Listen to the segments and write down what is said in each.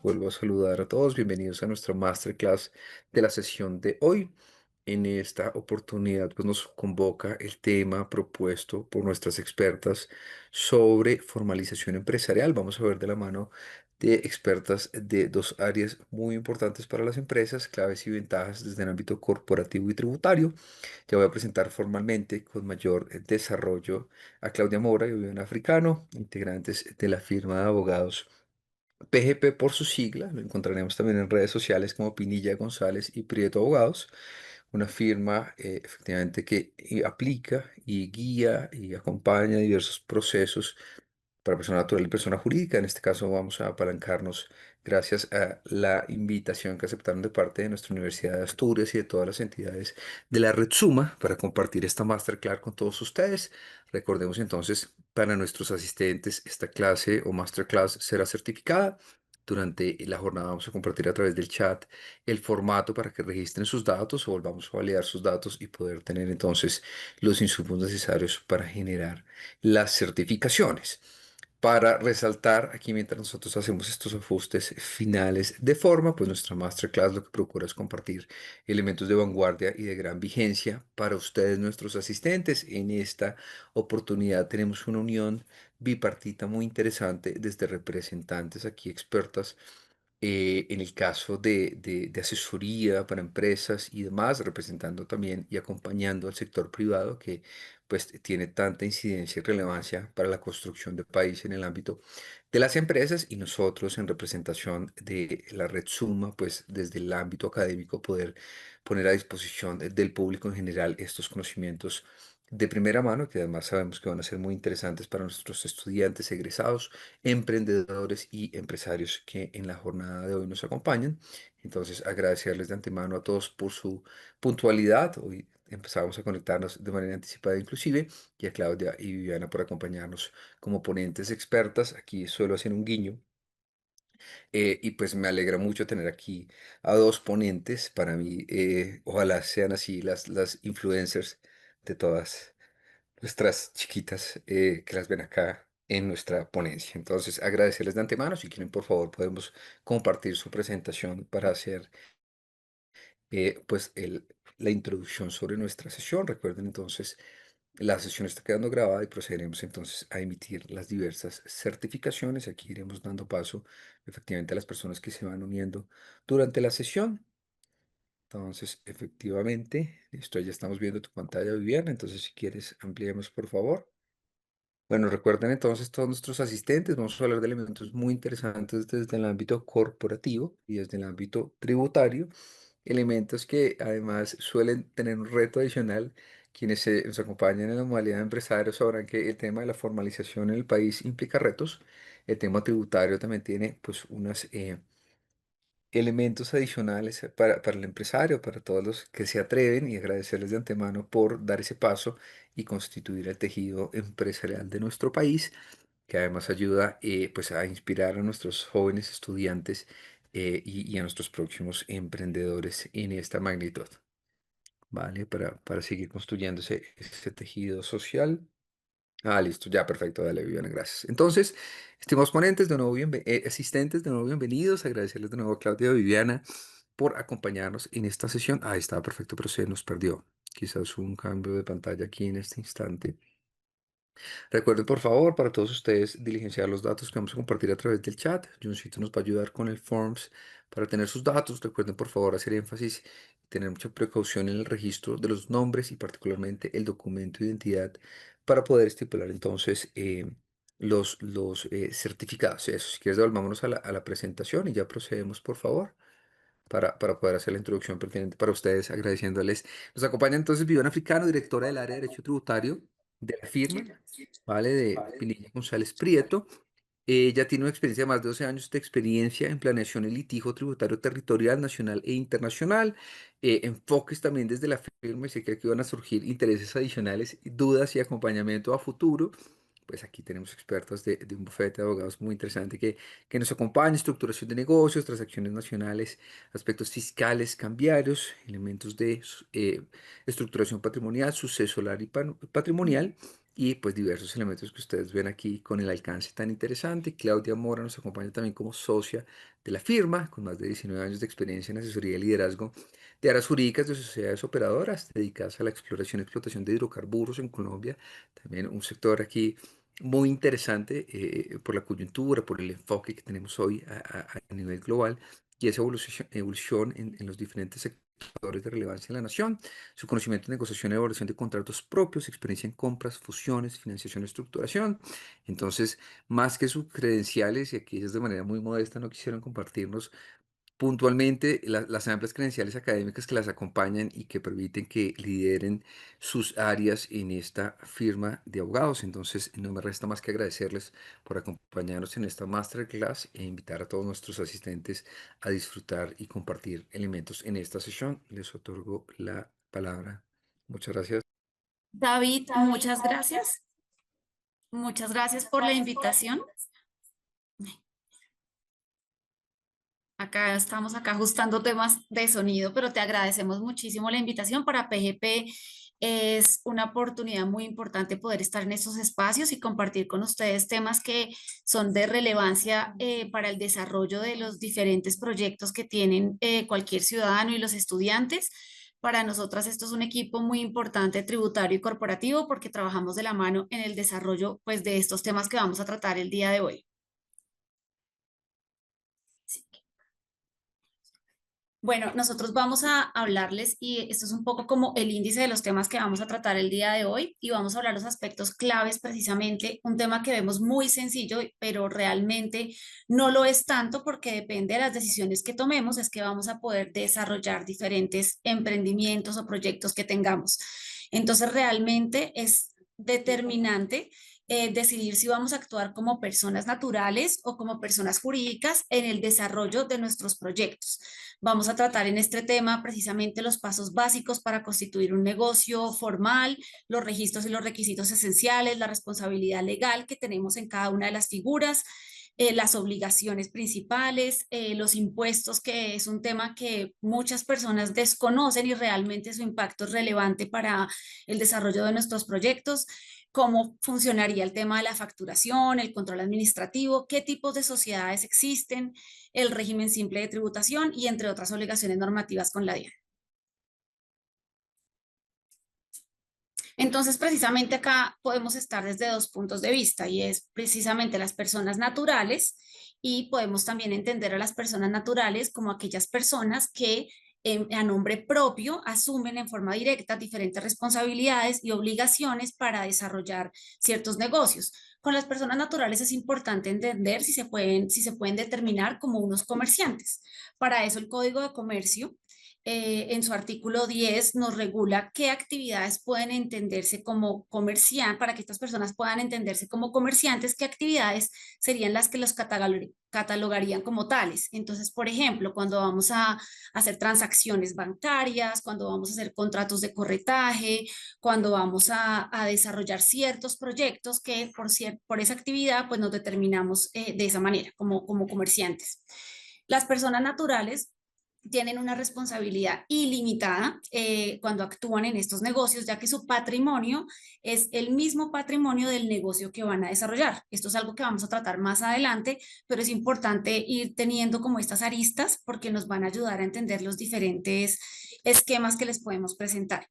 vuelvo a saludar a todos. Bienvenidos a nuestra masterclass de la sesión de hoy. En esta oportunidad, pues nos convoca el tema propuesto por nuestras expertas sobre formalización empresarial. Vamos a ver de la mano de expertas de dos áreas muy importantes para las empresas, claves y ventajas desde el ámbito corporativo y tributario. Ya voy a presentar formalmente con mayor desarrollo a Claudia Mora y Viviana Africano, integrantes de la firma de abogados PGP por su sigla. Lo encontraremos también en redes sociales como Pinilla González y Prieto Abogados, una firma efectivamente que aplica y guía y acompaña diversos procesos para persona natural y persona jurídica. En este caso vamos a apalancarnos gracias a la invitación que aceptaron de parte de nuestra Universidad de Asturias y de todas las entidades de la Red Suma para compartir esta masterclass con todos ustedes. Recordemos entonces, para nuestros asistentes, esta clase o masterclass será certificada. Durante la jornada vamos a compartir a través del chat el formato para que registren sus datos o volvamos a validar sus datos y poder tener entonces los insumos necesarios para generar las certificaciones. Para resaltar aquí mientras nosotros hacemos estos ajustes finales de forma, pues nuestra masterclass lo que procura es compartir elementos de vanguardia y de gran vigencia para ustedes, nuestros asistentes. En esta oportunidad tenemos una unión bipartita muy interesante desde representantes aquí expertas en el caso de asesoría para empresas y demás, representando también y acompañando al sector privado que pues tiene tanta incidencia y relevancia para la construcción del país en el ámbito de las empresas y nosotros en representación de la Red Suma, pues desde el ámbito académico poder poner a disposición del público en general estos conocimientos de primera mano, que además sabemos que van a ser muy interesantes para nuestros estudiantes egresados, emprendedores y empresarios que en la jornada de hoy nos acompañan. Entonces, agradecerles de antemano a todos por su puntualidad. Hoy empezamos a conectarnos de manera anticipada inclusive, y a Claudia y Viviana por acompañarnos como ponentes expertas. Aquí suelo hacer un guiño. Y pues me alegra mucho tener aquí a dos ponentes. Para mí, ojalá sean así las influencers de todas nuestras chiquitas que las ven acá en nuestra ponencia. Entonces, agradecerles de antemano. Si quieren, por favor, podemos compartir su presentación para hacer pues la introducción sobre nuestra sesión. Recuerden entonces, la sesión está quedando grabada y procederemos entonces a emitir las diversas certificaciones. Aquí iremos dando paso efectivamente a las personas que se van uniendo durante la sesión. Entonces, efectivamente, esto ya estamos viendo tu pantalla, Viviana. Entonces, si quieres, ampliemos, por favor. Bueno, recuerden entonces todos nuestros asistentes, vamos a hablar de elementos muy interesantes desde el ámbito corporativo y desde el ámbito tributario, elementos que además suelen tener un reto adicional. Quienes nos acompañan en la modalidad de empresarios sabrán que el tema de la formalización en el país implica retos. El tema tributario también tiene pues unas elementos adicionales para el empresario, para todos los que se atreven y agradecerles de antemano por dar ese paso y constituir el tejido empresarial de nuestro país, que además ayuda pues a inspirar a nuestros jóvenes estudiantes y a nuestros próximos emprendedores en esta magnitud, ¿vale? Para seguir construyendo ese tejido social. Ah, listo, ya, perfecto, dale, Viviana, gracias. Entonces, estimados ponentes, de nuevo, asistentes, de nuevo, bienvenidos. Agradecerles de nuevo a Claudia y Viviana por acompañarnos en esta sesión. Ah, estaba perfecto, pero se nos perdió. Quizás un cambio de pantalla aquí en este instante. Recuerden, por favor, para todos ustedes, diligenciar los datos que vamos a compartir a través del chat. Johncito nos va a ayudar con el Forms para tener sus datos. Recuerden, por favor, hacer énfasis y tener mucha precaución en el registro de los nombres y particularmente el documento de identidad para poder estipular entonces los certificados. Eso, si quieres, devolvámonos a la presentación y ya procedemos, por favor. Para poder hacer la introducción pertinente para ustedes, agradeciéndoles. Nos acompaña entonces Viviana Africano, directora del área de Derecho Tributario de la firma, ¿vale? De Pinilla González Prieto. Ella tiene una experiencia de más de 12 años de experiencia en planeación y litigio tributario territorial, nacional e internacional. Enfoques también desde la firma y sé que aquí van a surgir intereses adicionales, dudas y acompañamiento a futuro. Pues aquí tenemos expertos de un bufete de abogados muy interesante que nos acompaña, estructuración de negocios, transacciones nacionales, aspectos fiscales, cambiarios, elementos de estructuración patrimonial, sucesoral y patrimonial y pues diversos elementos que ustedes ven aquí con el alcance tan interesante. Claudia Mora nos acompaña también como socia de la firma, con más de 19 años de experiencia en asesoría y liderazgo de áreas jurídicas de sociedades operadoras dedicadas a la exploración y explotación de hidrocarburos en Colombia. También un sector aquí muy interesante por la coyuntura, por el enfoque que tenemos hoy a nivel global y esa evolución en los diferentes sectores de relevancia en la nación. Su conocimiento en negociación y elaboración de contratos propios, experiencia en compras, fusiones, financiación y estructuración. Entonces, más que sus credenciales, y aquí ellos de manera muy modesta no quisieron compartirnos puntualmente las amplias credenciales académicas que las acompañan y que permiten que lideren sus áreas en esta firma de abogados. Entonces, no me resta más que agradecerles por acompañarnos en esta masterclass e invitar a todos nuestros asistentes a disfrutar y compartir elementos en esta sesión. Les otorgo la palabra. Muchas gracias. David, muchas gracias. Muchas gracias por la invitación. Estamos ajustando temas de sonido, pero te agradecemos muchísimo la invitación para PGP. Es una oportunidad muy importante poder estar en estos espacios y compartir con ustedes temas que son de relevancia para el desarrollo de los diferentes proyectos que tienen cualquier ciudadano y los estudiantes. Para nosotras esto es un equipo muy importante tributario y corporativo porque trabajamos de la mano en el desarrollo pues, de estos temas que vamos a tratar el día de hoy. Sí. Bueno, nosotros vamos a hablarles y esto es un poco como el índice de los temas que vamos a tratar el día de hoy y vamos a hablar los aspectos claves precisamente, un tema que vemos muy sencillo, pero realmente no lo es tanto porque depende de las decisiones que tomemos, es que vamos a poder desarrollar diferentes emprendimientos o proyectos que tengamos. Entonces, realmente es determinante decidir si vamos a actuar como personas naturales o como personas jurídicas en el desarrollo de nuestros proyectos. Vamos a tratar en este tema precisamente los pasos básicos para constituir un negocio formal, los registros y los requisitos esenciales, la responsabilidad legal que tenemos en cada una de las figuras, las obligaciones principales, los impuestos, que es un tema que muchas personas desconocen y realmente su impacto es relevante para el desarrollo de nuestros proyectos, cómo funcionaría el tema de la facturación, el control administrativo, qué tipos de sociedades existen, el régimen simple de tributación y entre otras obligaciones normativas con la DIAN. Entonces, precisamente acá podemos estar desde dos puntos de vista y es precisamente las personas naturales y podemos también entender a las personas naturales como aquellas personas que a nombre propio asumen en forma directa diferentes responsabilidades y obligaciones para desarrollar ciertos negocios. Con las personas naturales es importante entender si se pueden determinar como unos comerciantes. Para eso el Código de Comercio en su artículo 10 nos regula qué actividades pueden entenderse como comerciantes, para que estas personas puedan entenderse como comerciantes, qué actividades serían las que los catalogarían como tales. Entonces, por ejemplo, cuando vamos a hacer transacciones bancarias, cuando vamos a hacer contratos de corretaje, cuando vamos a desarrollar ciertos proyectos que por esa actividad pues nos determinamos de esa manera como comerciantes. Las personas naturales tienen una responsabilidad ilimitada cuando actúan en estos negocios, ya que su patrimonio es el mismo patrimonio del negocio que van a desarrollar. Esto es algo que vamos a tratar más adelante, pero es importante ir teniendo como estas aristas porque nos van a ayudar a entender los diferentes esquemas que les podemos presentar.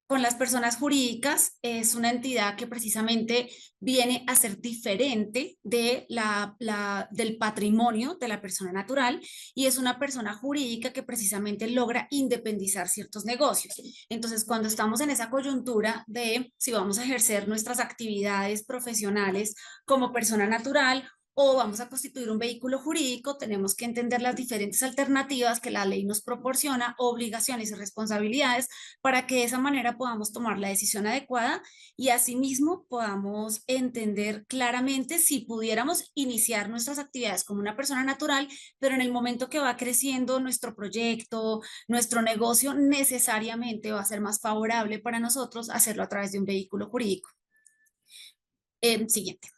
Con las personas jurídicas es una entidad que precisamente viene a ser diferente del patrimonio de la persona natural y es una persona jurídica que precisamente logra independizar ciertos negocios. Entonces, cuando estamos en esa coyuntura de si vamos a ejercer nuestras actividades profesionales como persona natural o vamos a constituir un vehículo jurídico, tenemos que entender las diferentes alternativas que la ley nos proporciona, obligaciones y responsabilidades para que de esa manera podamos tomar la decisión adecuada y asimismo podamos entender claramente si pudiéramos iniciar nuestras actividades como una persona natural, pero en el momento que va creciendo nuestro proyecto, nuestro negocio, necesariamente va a ser más favorable para nosotros hacerlo a través de un vehículo jurídico. Siguiente.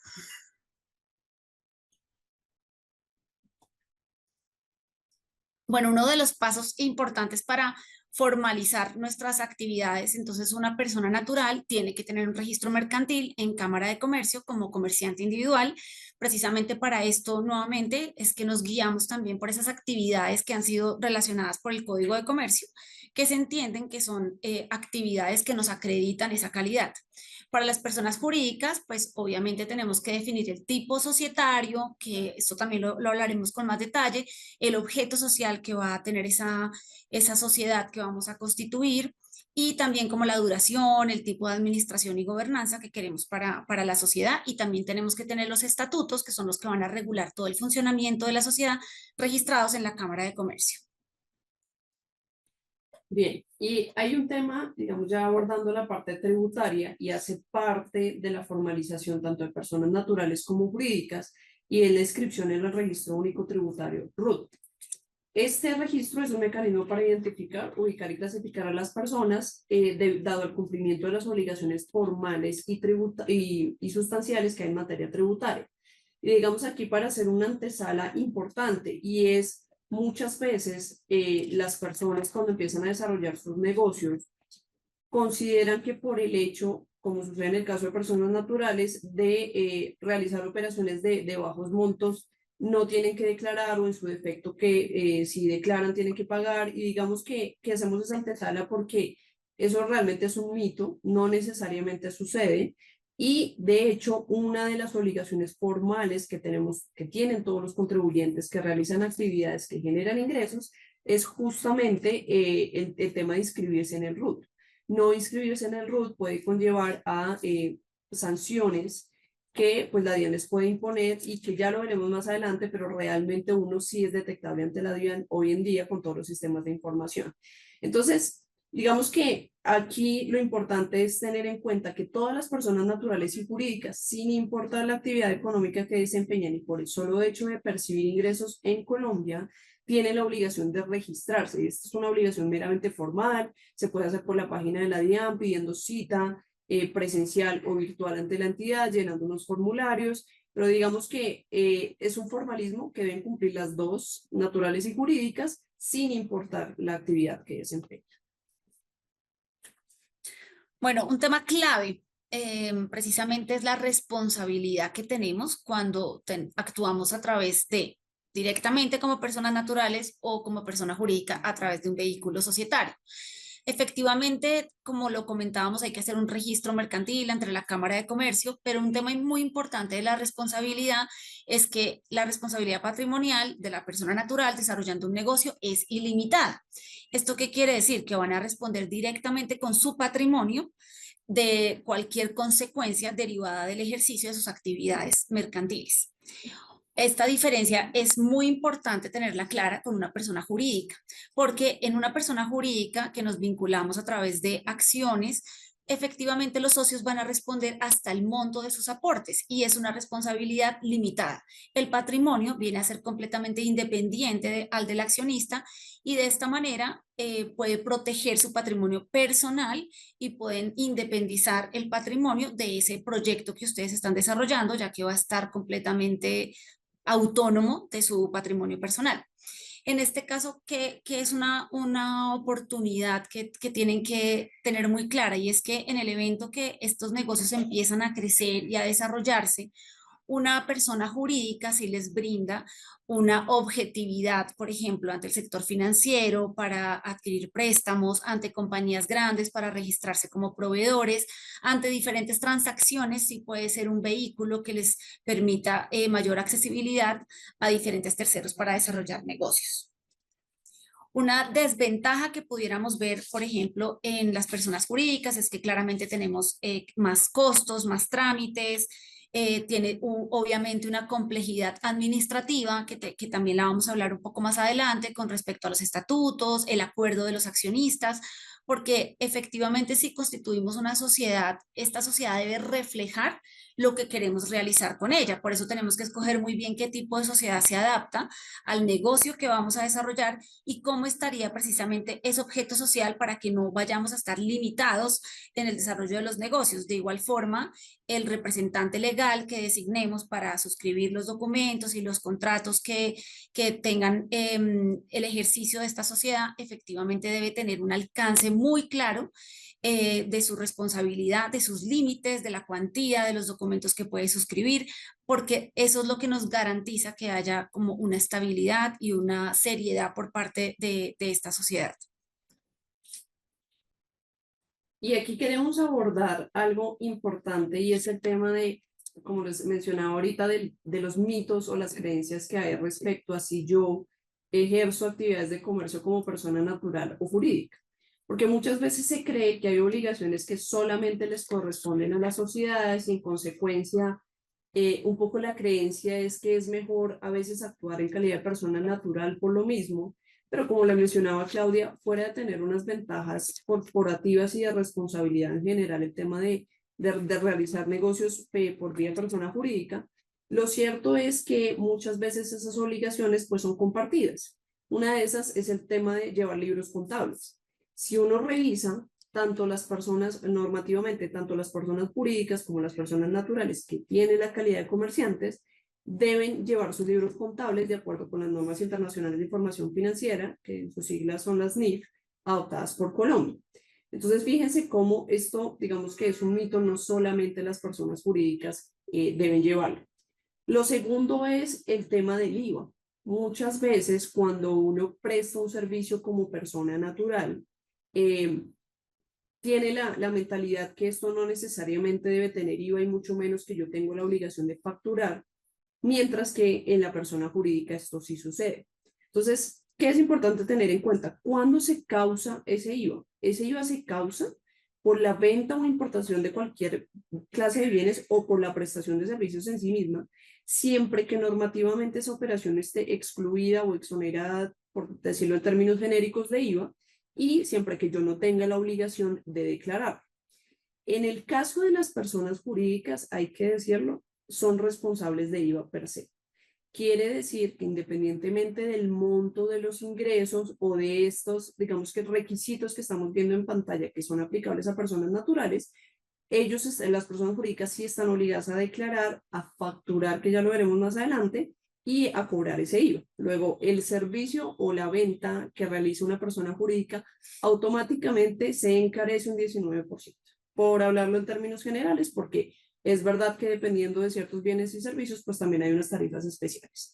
Bueno, uno de los pasos importantes para formalizar nuestras actividades. Entonces, una persona natural tiene que tener un registro mercantil en Cámara de Comercio como comerciante individual. Precisamente para esto, nuevamente, es que nos guiamos también por esas actividades que han sido relacionadas por el Código de Comercio, que se entienden que son actividades que nos acreditan esa calidad. Para las personas jurídicas, pues obviamente tenemos que definir el tipo societario, que esto también lo hablaremos con más detalle, el objeto social que va a tener esa sociedad que vamos a constituir y también como la duración, el tipo de administración y gobernanza que queremos para la sociedad, y también tenemos que tener los estatutos, que son los que van a regular todo el funcionamiento de la sociedad, registrados en la Cámara de Comercio. Bien, y hay un tema, digamos, ya abordando la parte tributaria y hace parte de la formalización tanto de personas naturales como jurídicas, y es la inscripción en el Registro Único Tributario, RUT. Este registro es un mecanismo para identificar, ubicar y clasificar a las personas, dado el cumplimiento de las obligaciones formales y sustanciales que hay en materia tributaria. Y digamos aquí para hacer una antesala importante, y es muchas veces las personas cuando empiezan a desarrollar sus negocios consideran que por el hecho, como sucede en el caso de personas naturales, de realizar operaciones de bajos montos, no tienen que declarar, o en su defecto que si declaran tienen que pagar, y digamos que hacemos esa antesala porque eso realmente es un mito, no necesariamente sucede. Y de hecho, una de las obligaciones formales que tenemos, que tienen todos los contribuyentes que realizan actividades que generan ingresos, es justamente el tema de inscribirse en el RUT. No inscribirse en el RUT puede conllevar a sanciones que pues la DIAN les puede imponer, y que ya lo veremos más adelante, pero realmente uno sí es detectable ante la DIAN hoy en día con todos los sistemas de información. Entonces, digamos que aquí lo importante es tener en cuenta que todas las personas naturales y jurídicas, sin importar la actividad económica que desempeñan y por el solo hecho de percibir ingresos en Colombia, tienen la obligación de registrarse. Y esta es una obligación meramente formal, se puede hacer por la página de la DIAN pidiendo cita presencial o virtual ante la entidad, llenando unos formularios, pero digamos que es un formalismo que deben cumplir las dos, naturales y jurídicas, sin importar la actividad que desempeñan. Bueno, un tema clave precisamente es la responsabilidad que tenemos cuando actuamos a través de directamente como personas naturales o como persona jurídica a través de un vehículo societario. Efectivamente, como lo comentábamos, hay que hacer un registro mercantil entre la Cámara de Comercio, pero un tema muy importante de la responsabilidad es que la responsabilidad patrimonial de la persona natural desarrollando un negocio es ilimitada. ¿Esto qué quiere decir? Que van a responder directamente con su patrimonio de cualquier consecuencia derivada del ejercicio de sus actividades mercantiles. Esta diferencia es muy importante tenerla clara con una persona jurídica, porque en una persona jurídica que nos vinculamos a través de acciones, efectivamente los socios van a responder hasta el monto de sus aportes y es una responsabilidad limitada. El patrimonio viene a ser completamente independiente al del accionista, y de esta manera puede proteger su patrimonio personal y pueden independizar el patrimonio de ese proyecto que ustedes están desarrollando, ya que va a estar completamente autónomo de su patrimonio personal. En este caso, que es una oportunidad que tienen que tener muy clara, y es que en el evento que estos negocios empiezan a crecer y a desarrollarse, una persona jurídica sí les brinda una objetividad, por ejemplo, ante el sector financiero para adquirir préstamos, ante compañías grandes para registrarse como proveedores, ante diferentes transacciones, sí puede ser un vehículo que les permita mayor accesibilidad a diferentes terceros para desarrollar negocios. Una desventaja que pudiéramos ver, por ejemplo, en las personas jurídicas es que claramente tenemos más costos, más trámites, tiene obviamente una complejidad administrativa que también la vamos a hablar un poco más adelante con respecto a los estatutos, el acuerdo de los accionistas, porque efectivamente si constituimos una sociedad, esta sociedad debe reflejar lo que queremos realizar con ella. Por eso tenemos que escoger muy bien qué tipo de sociedad se adapta al negocio que vamos a desarrollar y cómo estaría precisamente ese objeto social para que no vayamos a estar limitados en el desarrollo de los negocios. De igual forma, el representante legal que designemos para suscribir los documentos y los contratos que tengan el ejercicio de esta sociedad, efectivamente debe tener un alcance muy claro de su responsabilidad, de sus límites, de la cuantía, de los documentos que puede suscribir, porque eso es lo que nos garantiza que haya como una estabilidad y una seriedad por parte de esta sociedad. Y aquí queremos abordar algo importante y es el tema de, como les mencionaba ahorita, de los mitos o las creencias que hay respecto a si yo ejerzo actividades de comercio como persona natural o jurídica. Porque muchas veces se cree que hay obligaciones que solamente les corresponden a las sociedades y en consecuencia un poco la creencia es que es mejor a veces actuar en calidad de persona natural por lo mismo, pero como le mencionaba Claudia, fuera de tener unas ventajas corporativas y de responsabilidad en general, el tema de realizar negocios por vía persona jurídica, lo cierto es que muchas veces esas obligaciones pues son compartidas. Una de esas es el tema de llevar libros contables. Si uno revisa tanto las personas normativamente, tanto las personas jurídicas como las personas naturales que tienen la calidad de comerciantes, deben llevar sus libros contables de acuerdo con las normas internacionales de información financiera, que en sus siglas son las NIF, adoptadas por Colombia. Entonces, fíjense cómo esto, digamos que es un mito, no solamente las personas jurídicas deben llevarlo. Lo segundo es el tema del IVA. Muchas veces cuando uno presta un servicio como persona natural, tiene la mentalidad que esto no necesariamente debe tener IVA y mucho menos que yo tengo la obligación de facturar, mientras que en la persona jurídica esto sí sucede. Entonces, ¿qué es importante tener en cuenta? ¿Cuándo se causa ese IVA? Ese IVA se causa por la venta o importación de cualquier clase de bienes o por la prestación de servicios en sí misma, siempre que normativamente esa operación esté excluida o exonerada, por decirlo en términos genéricos, de IVA, y siempre que yo no tenga la obligación de declarar. En el caso de las personas jurídicas, hay que decirlo, son responsables de IVA per se. Quiere decir que independientemente del monto de los ingresos o de estos, digamos que requisitos que estamos viendo en pantalla que son aplicables a personas naturales, ellos, las personas jurídicas sí están obligadas a declarar, a facturar, que ya lo veremos más adelante, y a cobrar ese IVA. Luego, el servicio o la venta que realiza una persona jurídica automáticamente se encarece un 19%. Por hablarlo en términos generales, porque es verdad que dependiendo de ciertos bienes y servicios, pues también hay unas tarifas especiales.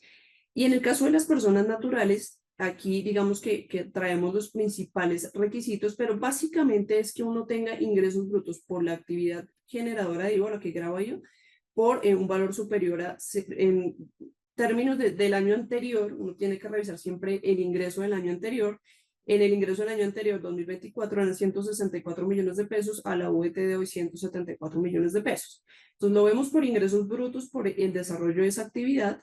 Y en el caso de las personas naturales, aquí digamos que traemos los principales requisitos, pero básicamente es que uno tenga ingresos brutos por la actividad generadora de IVA, lo que grabo yo, por un valor superior a, en términos del año anterior, uno tiene que revisar siempre el ingreso del año anterior. En el ingreso del año anterior, 2024, eran 164 millones de pesos, a la UET de hoy 174 millones de pesos. Entonces lo vemos por ingresos brutos, por el desarrollo de esa actividad,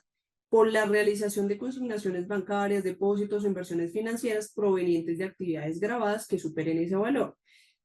por la realización de consignaciones bancarias, depósitos o inversiones financieras provenientes de actividades grabadas que superen ese valor.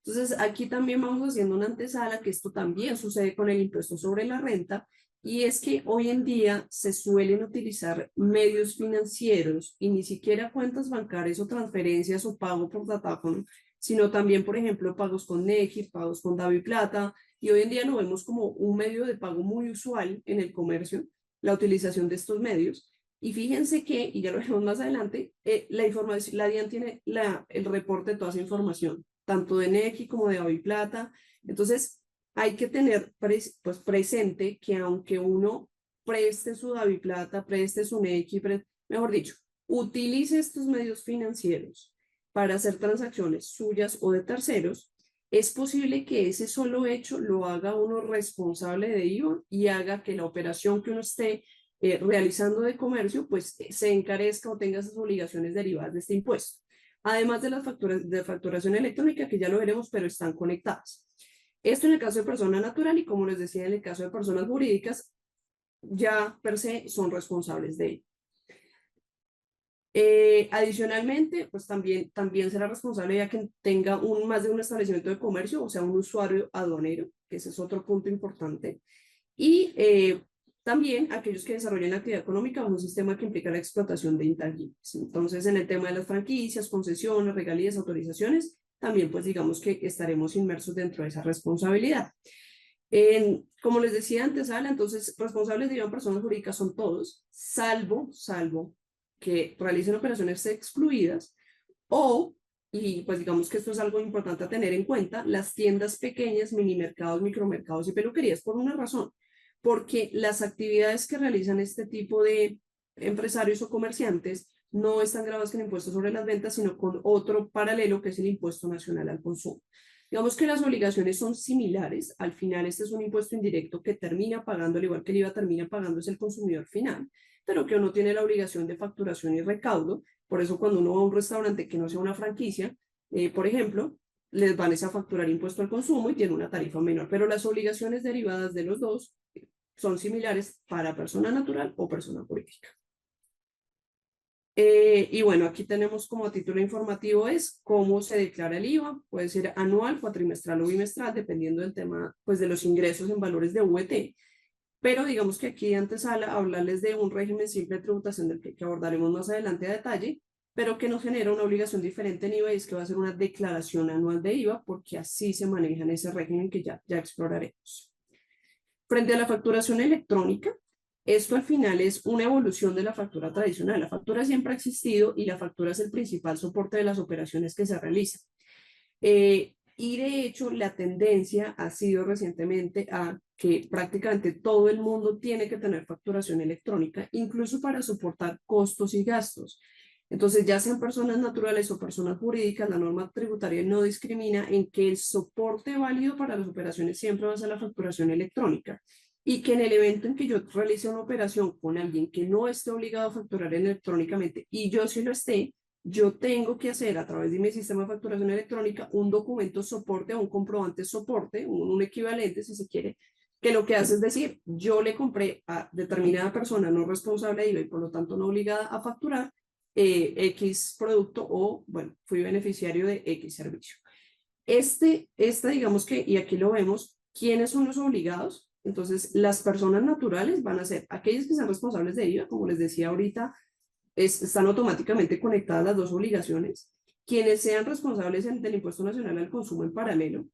Entonces, aquí también vamos haciendo una antesala, que esto también sucede con el impuesto sobre la renta, y es que hoy en día se suelen utilizar medios financieros y ni siquiera cuentas bancarias o transferencias o pago por datáfono, sino también, por ejemplo, pagos con Nequi, pagos con DaviPlata, y hoy en día lo vemos como un medio de pago muy usual en el comercio, la utilización de estos medios. Y fíjense que, y ya lo veremos más adelante, la información, la DIAN tiene el reporte de toda esa información, tanto de Nequi como de DaviPlata. Entonces, hay que tener pues, presente que aunque uno preste su DaviPlata, preste su Nequi, mejor dicho, utilice estos medios financieros para hacer transacciones suyas o de terceros, es posible que ese solo hecho lo haga uno responsable de IVA y haga que la operación que uno esté realizando de comercio pues se encarezca o tenga esas obligaciones derivadas de este impuesto. Además de las facturas de facturación electrónica, que ya lo veremos, pero están conectadas. Esto en el caso de persona natural y, como les decía, en el caso de personas jurídicas, ya per se son responsables de ello. Adicionalmente, pues también será responsable ya que tenga más de un establecimiento de comercio, o sea, un usuario aduanero, que ese es otro punto importante. Y también aquellos que desarrollen la actividad económica bajo un sistema que implica la explotación de intangibles. Entonces, en el tema de las franquicias, concesiones, regalías, autorizaciones, también pues digamos que estaremos inmersos dentro de esa responsabilidad. Como les decía antes, Ala, entonces responsables de IVA en personas jurídicas son todos, salvo que realicen operaciones excluidas o, y pues digamos que esto es algo importante a tener en cuenta, las tiendas pequeñas, minimercados, micromercados y peluquerías, por una razón, porque las actividades que realizan este tipo de empresarios o comerciantes no están grabadas con impuestos sobre las ventas, sino con otro paralelo que es el impuesto nacional al consumo. Digamos que las obligaciones son similares, al final este es un impuesto indirecto que termina pagando, al igual que el IVA termina pagando es el consumidor final, pero que uno tiene la obligación de facturación y recaudo. Por eso cuando uno va a un restaurante que no sea una franquicia, por ejemplo, les van a facturar impuesto al consumo y tiene una tarifa menor, pero las obligaciones derivadas de los dos son similares para persona natural o persona jurídica. Y bueno, aquí tenemos como título informativo es cómo se declara el IVA, puede ser anual, cuatrimestral o bimestral, dependiendo del tema, pues de los ingresos en valores de VT. Pero digamos que aquí antes a hablarles de un régimen simple de tributación del que abordaremos más adelante a detalle, pero que nos genera una obligación diferente en IVA y es que va a ser una declaración anual de IVA porque así se maneja en ese régimen que ya exploraremos. Frente a la facturación electrónica, esto al final es una evolución de la factura tradicional. La factura siempre ha existido y la factura es el principal soporte de las operaciones que se realizan. Y de hecho, la tendencia ha sido recientemente a que prácticamente todo el mundo tiene que tener facturación electrónica, incluso para soportar costos y gastos. Entonces, ya sean personas naturales o personas jurídicas, la norma tributaria no discrimina en que el soporte válido para las operaciones siempre va a ser la facturación electrónica y que en el evento en que yo realice una operación con alguien que no esté obligado a facturar electrónicamente y yo sí lo esté, yo tengo que hacer a través de mi sistema de facturación electrónica un documento soporte o un comprobante soporte, un equivalente si se quiere, que lo que hace es decir, yo le compré a determinada persona no responsable de IVA y por lo tanto no obligada a facturar X producto o, bueno, fui beneficiario de X servicio. Digamos que, y aquí lo vemos, ¿quiénes son los obligados? Entonces, las personas naturales van a ser aquellas que sean responsables de IVA, como les decía ahorita, están automáticamente conectadas las dos obligaciones. Quienes sean responsables del impuesto nacional al consumo en paralelo,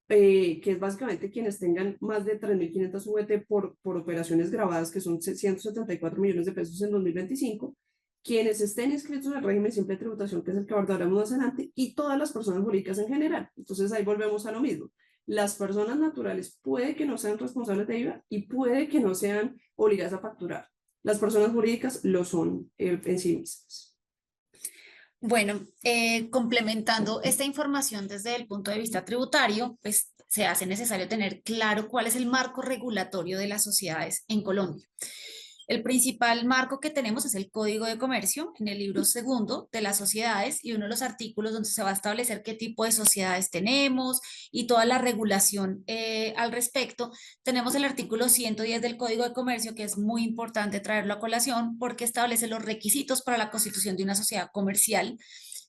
que es básicamente quienes tengan más de 3.500 VT por operaciones grabadas, que son 174 millones de pesos en 2025, quienes estén inscritos en el régimen simple de tributación, que es el que abordaremos más adelante, y todas las personas jurídicas en general. Entonces ahí volvemos a lo mismo. Las personas naturales puede que no sean responsables de IVA y puede que no sean obligadas a facturar. Las personas jurídicas lo son en sí mismas. Bueno, complementando esta información desde el punto de vista tributario, pues se hace necesario tener claro cuál es el marco regulatorio de las sociedades en Colombia. El principal marco que tenemos es el Código de Comercio en el libro segundo de las sociedades y uno de los artículos donde se va a establecer qué tipo de sociedades tenemos y toda la regulación al respecto. Tenemos el artículo 110 del Código de Comercio, que es muy importante traerlo a colación porque establece los requisitos para la constitución de una sociedad comercial.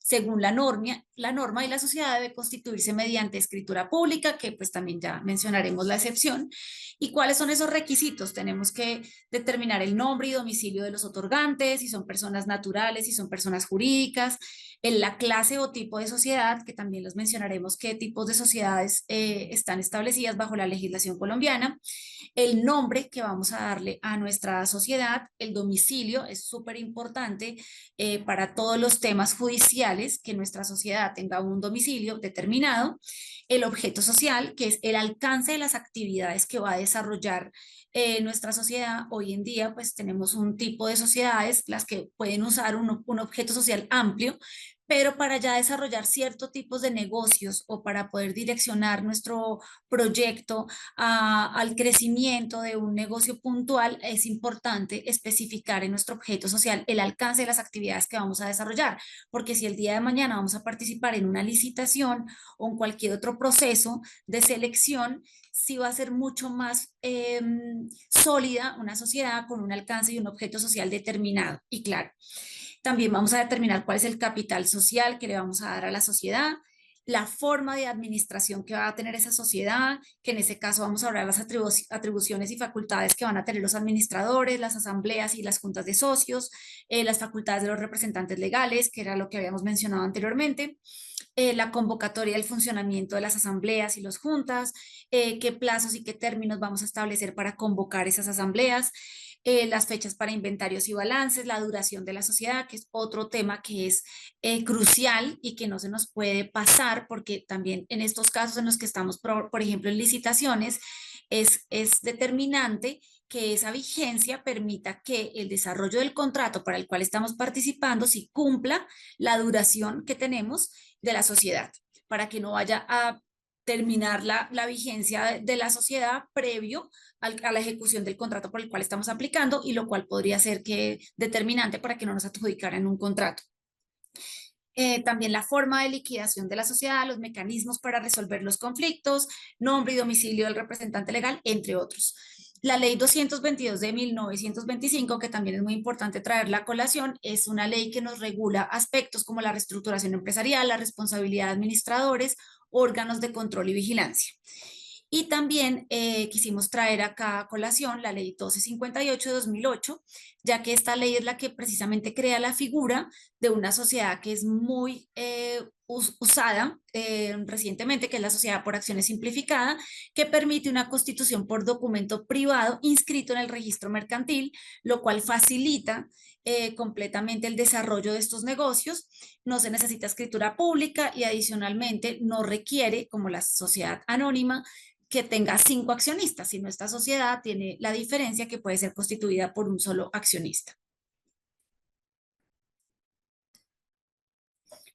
Según la norma y la sociedad debe constituirse mediante escritura pública, que pues también ya mencionaremos la excepción. ¿Y cuáles son esos requisitos? Tenemos que determinar el nombre y domicilio de los otorgantes, si son personas naturales, si son personas jurídicas, en la clase o tipo de sociedad, que también los mencionaremos qué tipos de sociedades están establecidas bajo la legislación colombiana, el nombre que vamos a darle a nuestra sociedad, el domicilio, es súper importante para todos los temas judiciales, que nuestra sociedad tenga un domicilio determinado, el objeto social, que es el alcance de las actividades que va a desarrollar nuestra sociedad. Hoy en día pues tenemos un tipo de sociedades las que pueden usar un objeto social amplio, pero para ya desarrollar ciertos tipos de negocios o para poder direccionar nuestro proyecto al crecimiento de un negocio puntual, es importante especificar en nuestro objeto social el alcance de las actividades que vamos a desarrollar, porque si el día de mañana vamos a participar en una licitación o en cualquier otro proceso de selección, sí va a ser mucho más sólida una sociedad con un alcance y un objeto social determinado y claro. También vamos a determinar cuál es el capital social que le vamos a dar a la sociedad, la forma de administración que va a tener esa sociedad, que en ese caso vamos a hablar de las atribuciones y facultades que van a tener los administradores, las asambleas y las juntas de socios, las facultades de los representantes legales, que era lo que habíamos mencionado anteriormente, la convocatoria del funcionamiento de las asambleas y las juntas, qué plazos y qué términos vamos a establecer para convocar esas asambleas, las fechas para inventarios y balances, la duración de la sociedad, que es otro tema que es crucial y que no se nos puede pasar, porque también en estos casos en los que estamos, por ejemplo, en licitaciones, es determinante que esa vigencia permita que el desarrollo del contrato para el cual estamos participando sí cumpla la duración que tenemos de la sociedad, para que no vaya a terminar la vigencia de la sociedad previo a la ejecución del contrato por el cual estamos aplicando, y lo cual podría ser que determinante para que no nos adjudicaran un contrato. También la forma de liquidación de la sociedad, los mecanismos para resolver los conflictos, nombre y domicilio del representante legal, entre otros. La ley 222 de 1925, que también es muy importante traerla a colación, es una ley que nos regula aspectos como la reestructuración empresarial, la responsabilidad de administradores, órganos de control y vigilancia. Y también quisimos traer acá a colación la ley 1258 de 2008, ya que esta ley es la que precisamente crea la figura de una sociedad que es muy usada recientemente, que es la sociedad por acciones simplificada, que permite una constitución por documento privado inscrito en el registro mercantil, lo cual facilita completamente el desarrollo de estos negocios. No se necesita escritura pública y adicionalmente no requiere, como la sociedad anónima, que tenga 5 accionistas, sino esta sociedad tiene la diferencia que puede ser constituida por un solo accionista.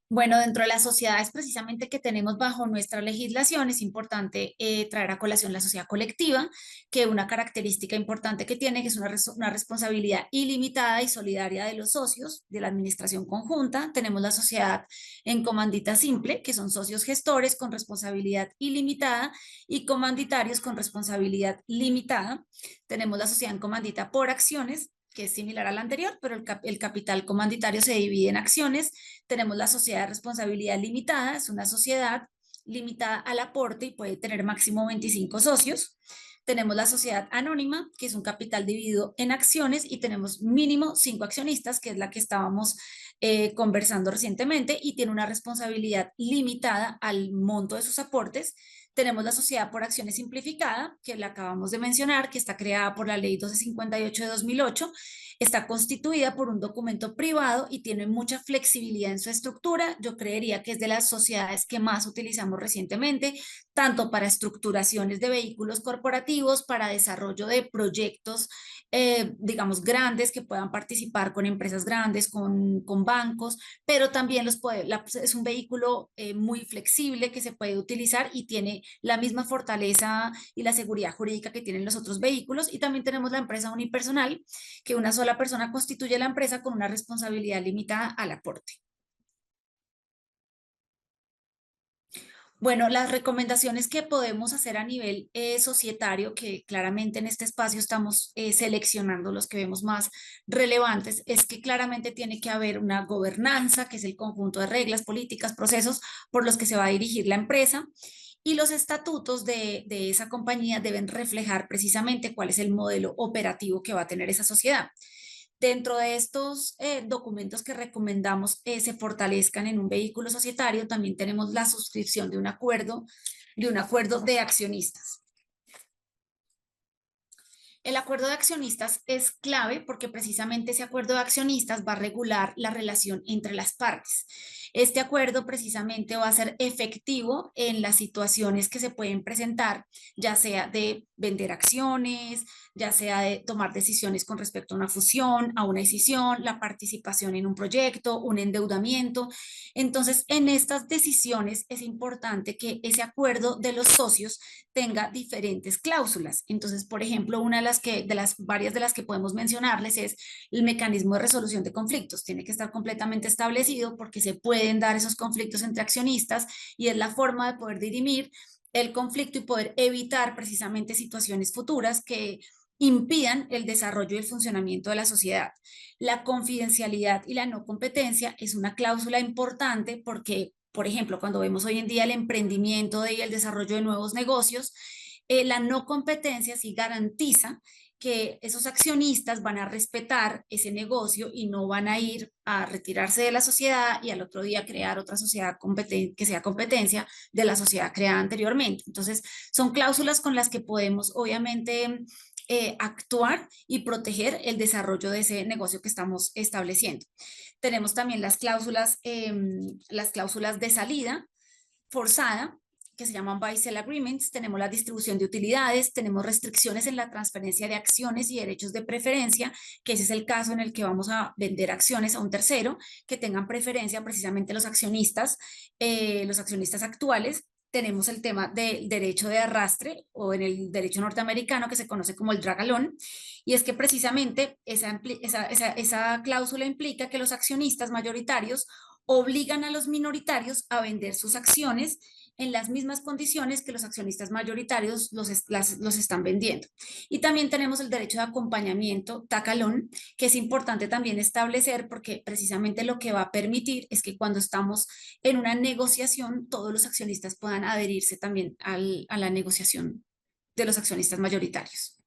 Bueno, dentro de las sociedades precisamente que tenemos bajo nuestra legislación, es importante traer a colación la sociedad colectiva, que una característica importante que tiene, que es una responsabilidad ilimitada y solidaria de los socios de la administración conjunta. Tenemos la sociedad en comandita simple, que son socios gestores con responsabilidad ilimitada y comanditarios con responsabilidad limitada. Tenemos la sociedad en comandita por acciones, que es similar a la anterior, pero el capital comanditario se divide en acciones. Tenemos la sociedad de responsabilidad limitada, es una sociedad limitada al aporte y puede tener máximo 25 socios. Tenemos la sociedad anónima, que es un capital dividido en acciones, y tenemos mínimo 5 accionistas, que es la que estábamos conversando recientemente, y tiene una responsabilidad limitada al monto de sus aportes. Tenemos la sociedad por acciones simplificada, que la acabamos de mencionar, que está creada por la ley 1258 de 2008, está constituida por un documento privado y tiene mucha flexibilidad en su estructura. Yo creería que es de las sociedades que más utilizamos recientemente, tanto para estructuraciones de vehículos corporativos, para desarrollo de proyectos, digamos, grandes que puedan participar con empresas grandes, con bancos, pero también es un vehículo muy flexible que se puede utilizar y tiene la misma fortaleza y la seguridad jurídica que tienen los otros vehículos. Y también tenemos la empresa unipersonal, que una sola persona constituye la empresa con una responsabilidad limitada al aporte. Bueno, las recomendaciones que podemos hacer a nivel societario, que claramente en este espacio estamos seleccionando los que vemos más relevantes, es que claramente tiene que haber una gobernanza, que es el conjunto de reglas, políticas, procesos por los que se va a dirigir la empresa. Y los estatutos de esa compañía deben reflejar precisamente cuál es el modelo operativo que va a tener esa sociedad. Dentro de estos documentos que recomendamos se fortalezcan en un vehículo societario, también tenemos la suscripción de un acuerdo de accionistas. El acuerdo de accionistas es clave porque precisamente ese acuerdo de accionistas va a regular la relación entre las partes. Este acuerdo precisamente va a ser efectivo en las situaciones que se pueden presentar, ya sea de vender acciones, ya sea de tomar decisiones con respecto a una fusión, a una escisión, la participación en un proyecto, un endeudamiento. Entonces, en estas decisiones es importante que ese acuerdo de los socios tenga diferentes cláusulas. Entonces, por ejemplo, una varias de las que podemos mencionarles es el mecanismo de resolución de conflictos. Tiene que estar completamente establecido porque se pueden dar esos conflictos entre accionistas y es la forma de poder dirimir el conflicto y poder evitar precisamente situaciones futuras que impidan el desarrollo y el funcionamiento de la sociedad. La confidencialidad y la no competencia es una cláusula importante porque por ejemplo, cuando vemos hoy en día el emprendimiento y el desarrollo de nuevos negocios, la no competencia sí garantiza que esos accionistas van a respetar ese negocio y no van a ir a retirarse de la sociedad y al otro día crear otra sociedad que sea competencia de la sociedad creada anteriormente. Entonces, son cláusulas con las que podemos, obviamente, actuar y proteger el desarrollo de ese negocio que estamos estableciendo. Tenemos también las cláusulas de salida forzada, que se llaman buy-sell agreements, tenemos la distribución de utilidades, tenemos restricciones en la transferencia de acciones y derechos de preferencia, que ese es el caso en el que vamos a vender acciones a un tercero, que tengan preferencia precisamente los accionistas actuales. Tenemos el tema del derecho de arrastre o en el derecho norteamericano que se conoce como el drag along, y es que precisamente esa cláusula implica que los accionistas mayoritarios obligan a los minoritarios a vender sus acciones en las mismas condiciones que los accionistas mayoritarios los están vendiendo. Y también tenemos el derecho de acompañamiento, tacalón, que es importante también establecer porque precisamente lo que va a permitir es que cuando estamos en una negociación, todos los accionistas puedan adherirse también a la negociación de los accionistas mayoritarios.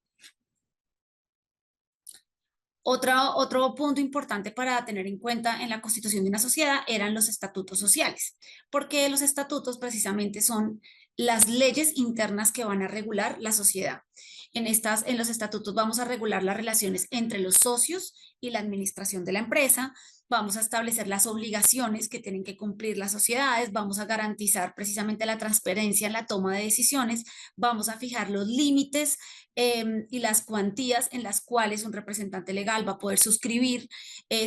Otro punto importante para tener en cuenta en la constitución de una sociedad eran los estatutos sociales, porque los estatutos precisamente son las leyes internas que van a regular la sociedad. En los estatutos vamos a regular las relaciones entre los socios y la administración de la empresa, vamos a establecer las obligaciones que tienen que cumplir las sociedades, vamos a garantizar precisamente la transparencia en la toma de decisiones, vamos a fijar los límites y las cuantías en las cuales un representante legal va a poder suscribir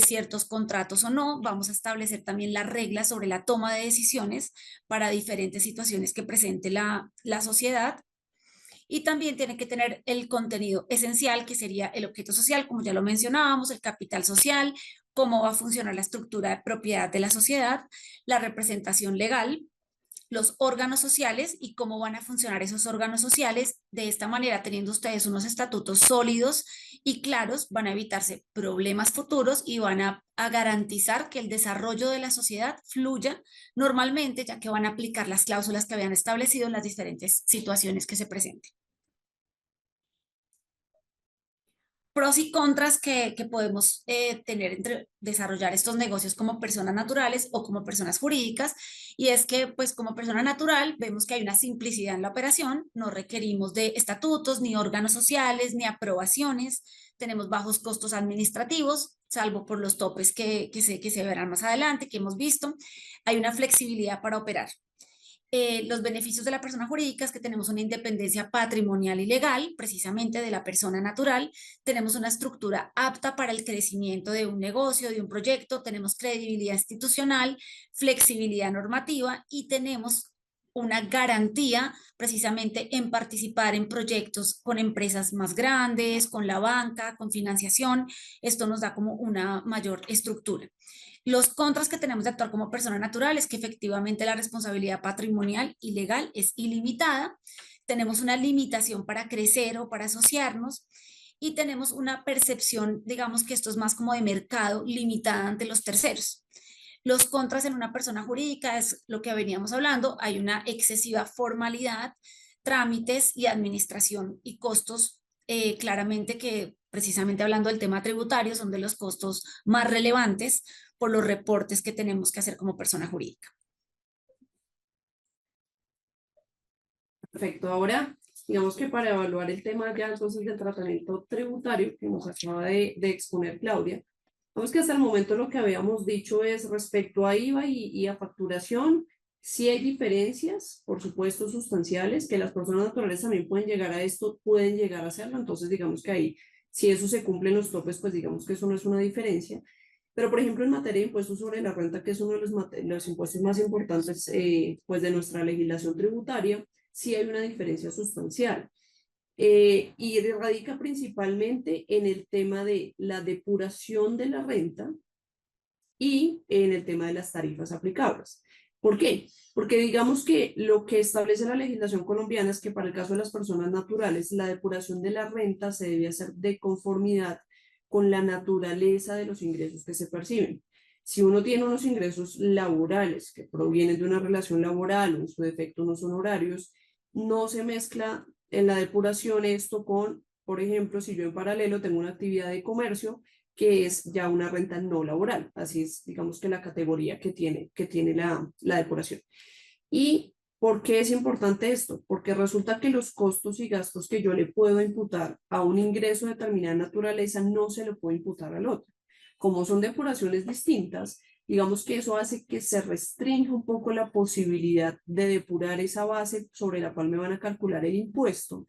ciertos contratos o no. Vamos a establecer también las reglas sobre la toma de decisiones para diferentes situaciones que presente la sociedad. Y también tiene que tener el contenido esencial, que sería el objeto social, como ya lo mencionábamos, el capital social, cómo va a funcionar la estructura de propiedad de la sociedad, la representación legal, los órganos sociales y cómo van a funcionar esos órganos sociales. De esta manera, teniendo ustedes unos estatutos sólidos y claros, van a evitarse problemas futuros y van a garantizar que el desarrollo de la sociedad fluya normalmente, ya que van a aplicar las cláusulas que habían establecido en las diferentes situaciones que se presenten. Pros y contras que podemos tener entre desarrollar estos negocios como personas naturales o como personas jurídicas, y es que pues como persona natural vemos que hay una simplicidad en la operación, no requerimos de estatutos, ni órganos sociales, ni aprobaciones, tenemos bajos costos administrativos, salvo por los topes que se verán más adelante, que hemos visto, hay una flexibilidad para operar. Los beneficios de la persona jurídica es que tenemos una independencia patrimonial y legal, precisamente de la persona natural, tenemos una estructura apta para el crecimiento de un negocio, de un proyecto, tenemos credibilidad institucional, flexibilidad normativa y tenemos una garantía precisamente en participar en proyectos con empresas más grandes, con la banca, con financiación. Esto nos da como una mayor estructura. Los contras que tenemos de actuar como persona natural es que efectivamente la responsabilidad patrimonial y legal es ilimitada, tenemos una limitación para crecer o para asociarnos y tenemos una percepción, digamos que esto es más como de mercado, limitada ante los terceros. Los contras en una persona jurídica es lo que veníamos hablando, hay una excesiva formalidad, trámites y administración y costos, claramente que precisamente hablando del tema tributario son de los costos más relevantes por los reportes que tenemos que hacer como persona jurídica. Perfecto. Ahora, digamos que para evaluar el tema ya entonces del tratamiento tributario que nos acaba de exponer Claudia, vemos que hasta el momento lo que habíamos dicho es respecto a IVA y a facturación, sí hay diferencias, por supuesto, sustanciales, que las personas naturales también pueden llegar a esto, pueden llegar a hacerlo, entonces digamos que ahí, si eso se cumple en los topes, pues digamos que eso no es una diferencia. Pero, por ejemplo, en materia de impuestos sobre la renta, que es uno de los impuestos más importantes pues de nuestra legislación tributaria, sí hay una diferencia sustancial. Y radica principalmente en el tema de la depuración de la renta y en el tema de las tarifas aplicables. ¿Por qué? Porque digamos que lo que establece la legislación colombiana es que para el caso de las personas naturales, la depuración de la renta se debe hacer de conformidad con la naturaleza de los ingresos que se perciben. Si uno tiene unos ingresos laborales que provienen de una relación laboral o en su defecto no son horarios, no se mezcla en la depuración esto con, por ejemplo, si yo en paralelo tengo una actividad de comercio que es ya una renta no laboral. Así es, digamos que la categoría que tiene la depuración. ¿Y por qué es importante esto? Porque resulta que los costos y gastos que yo le puedo imputar a un ingreso de determinada naturaleza no se lo puedo imputar al otro. Como son depuraciones distintas, digamos que eso hace que se restrinja un poco la posibilidad de depurar esa base sobre la cual me van a calcular el impuesto.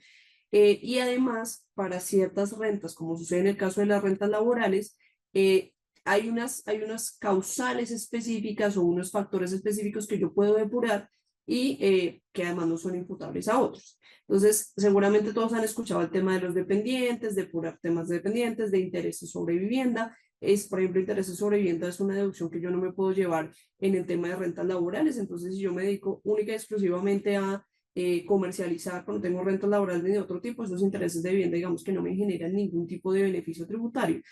Y además, para ciertas rentas, como sucede en el caso de las rentas laborales, eh, hay unas causales específicas o unos factores específicos que yo puedo depurar y que además no son imputables a otros. Entonces, seguramente todos han escuchado el tema de los dependientes, depurar temas de dependientes, de intereses sobre vivienda. Por ejemplo, intereses sobre vivienda es una deducción que yo no me puedo llevar en el tema de rentas laborales. Entonces, si yo me dedico única y exclusivamente a comercializar cuando tengo rentas laborales de otro tipo, esos intereses de vivienda, digamos que no me generan ningún tipo de beneficio tributario.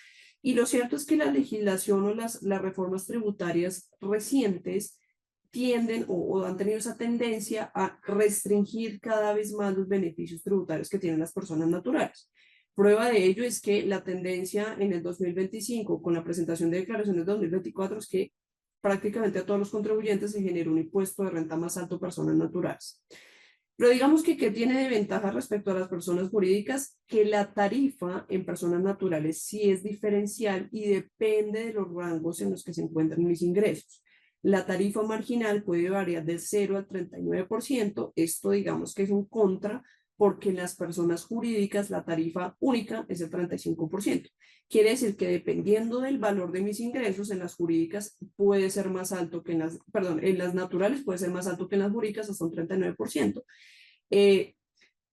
Y lo cierto es que la legislación o las reformas tributarias recientes tienden o han tenido esa tendencia a restringir cada vez más los beneficios tributarios que tienen las personas naturales. Prueba de ello es que la tendencia en el 2025, con la presentación de declaraciones de 2024, es que prácticamente a todos los contribuyentes se genera un impuesto de renta más alto a personas naturales. Pero digamos que, ¿qué tiene de ventaja respecto a las personas jurídicas? Que la tarifa en personas naturales sí es diferencial y depende de los rangos en los que se encuentran mis ingresos. La tarifa marginal puede variar del 0 al 39%. Esto digamos que es un contra porque en las personas jurídicas la tarifa única es el 35%. Quiere decir que dependiendo del valor de mis ingresos, en las jurídicas puede ser más alto que en las, perdón, en las naturales puede ser más alto que en las jurídicas, hasta un 39%. Eh,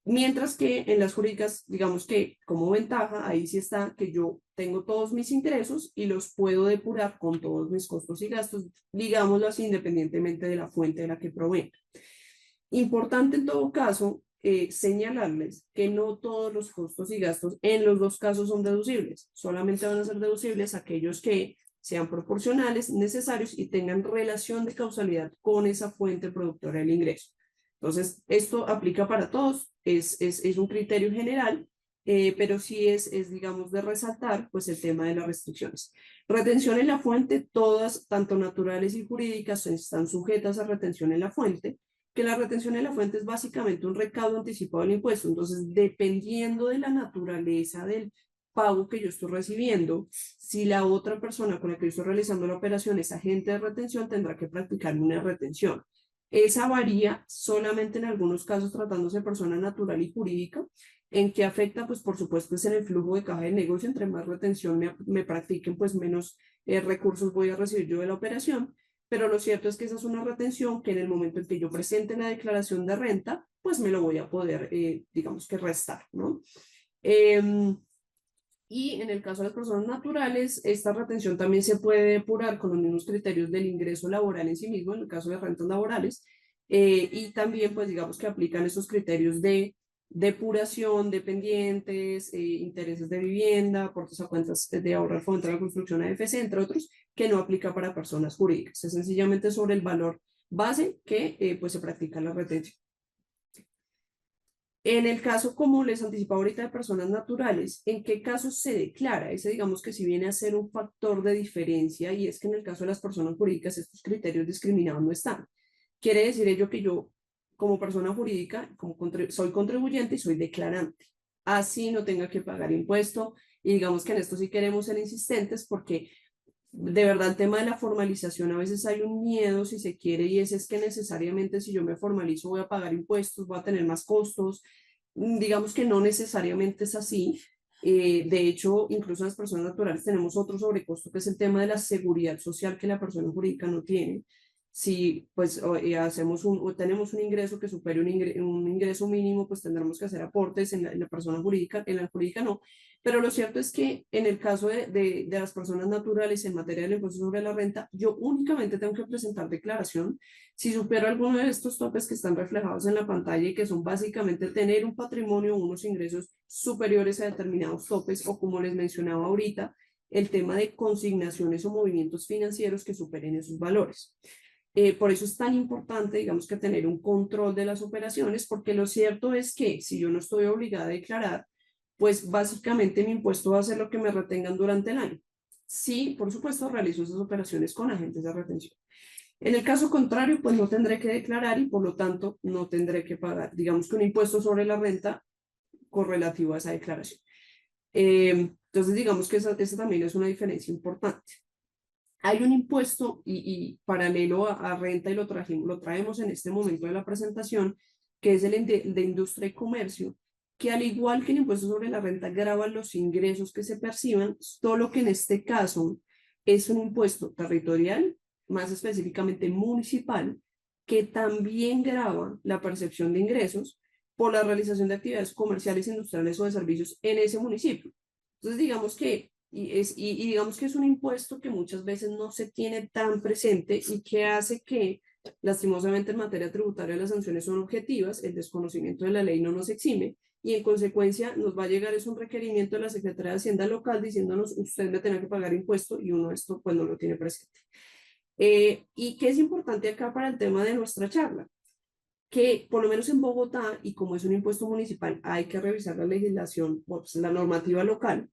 Mientras que en las jurídicas, digamos que como ventaja, ahí sí está que yo tengo todos mis ingresos y los puedo depurar con todos mis costos y gastos, digámoslo así, independientemente de la fuente de la que provenga. Importante en todo caso señalarles que no todos los costos y gastos en los dos casos son deducibles, solamente van a ser deducibles aquellos que sean proporcionales, necesarios y tengan relación de causalidad con esa fuente productora del ingreso. Entonces, esto aplica para todos, es un criterio general, pero sí digamos, de resaltar pues el tema de las restricciones. Retención en la fuente, todas, tanto naturales y jurídicas, están sujetas a retención en la fuente, que la retención en la fuente es básicamente un recaudo anticipado del impuesto. Entonces, dependiendo de la naturaleza del pago que yo estoy recibiendo, si la otra persona con la que yo estoy realizando la operación es agente de retención, tendrá que practicar una retención. Esa varía solamente en algunos casos tratándose de persona natural y jurídica. ¿En qué afecta? Pues por supuesto es en el flujo de caja del negocio. Entre más retención me practiquen, pues menos recursos voy a recibir yo de la operación. Pero lo cierto es que esa es una retención que en el momento en que yo presente la declaración de renta, pues me lo voy a poder, digamos que restar, ¿no? Y en el caso de las personas naturales, esta retención también se puede depurar con los mismos criterios del ingreso laboral en sí mismo, en el caso de rentas laborales, y también pues digamos que aplican esos criterios de depuración, dependientes, intereses de vivienda, aportes a cuentas de ahorro al fondo de la construcción AFC, entre otros, que no aplica para personas jurídicas. Es sencillamente sobre el valor base que pues se practica la retención. En el caso, como les anticipaba ahorita, de personas naturales, ¿en qué casos se declara? Ese digamos que si viene a ser un factor de diferencia y es que en el caso de las personas jurídicas estos criterios discriminados no están. Quiere decir ello que yo, como persona jurídica, soy contribuyente y soy declarante. Así no tenga que pagar impuesto y digamos que en esto sí queremos ser insistentes porque de verdad el tema de la formalización a veces hay un miedo si se quiere y ese es que necesariamente si yo me formalizo voy a pagar impuestos, voy a tener más costos. Digamos que no necesariamente es así. De hecho, incluso las personas naturales tenemos otro sobrecosto que es el tema de la seguridad social que la persona jurídica no tiene. Si pues tenemos un ingreso que supere un ingreso mínimo, pues tendremos que hacer aportes en la persona jurídica, en la jurídica no. Pero lo cierto es que en el caso de las personas naturales en materia del impuesto sobre la renta, yo únicamente tengo que presentar declaración si supero alguno de estos topes que están reflejados en la pantalla y que son básicamente tener un patrimonio o unos ingresos superiores a determinados topes o como les mencionaba ahorita, el tema de consignaciones o movimientos financieros que superen esos valores. Por eso es tan importante, digamos, que tener un control de las operaciones, porque lo cierto es que si yo no estoy obligada a declarar, pues básicamente mi impuesto va a ser lo que me retengan durante el año. Sí, por supuesto, realizo esas operaciones con agentes de retención. En el caso contrario, pues no tendré que declarar y por lo tanto no tendré que pagar, digamos que un impuesto sobre la renta correlativo a esa declaración. Entonces, digamos que esa también es una diferencia importante. Hay un impuesto y paralelo a renta y lo traemos en este momento de la presentación, que es el de industria y comercio, que al igual que el impuesto sobre la renta grava los ingresos que se perciban, solo que en este caso es un impuesto territorial, más específicamente municipal, que también grava la percepción de ingresos por la realización de actividades comerciales, industriales o de servicios en ese municipio. Entonces, digamos que digamos que es un impuesto que muchas veces no se tiene tan presente y que hace que, lastimosamente en materia tributaria, las sanciones son objetivas, el desconocimiento de la ley no nos exime y en consecuencia nos va a llegar es un requerimiento de la Secretaría de Hacienda local diciéndonos usted me tiene que pagar impuesto y uno esto pues no lo tiene presente. Y qué es importante acá para el tema de nuestra charla, que por lo menos en Bogotá, y como es un impuesto municipal, hay que revisar la legislación, pues, la normativa local.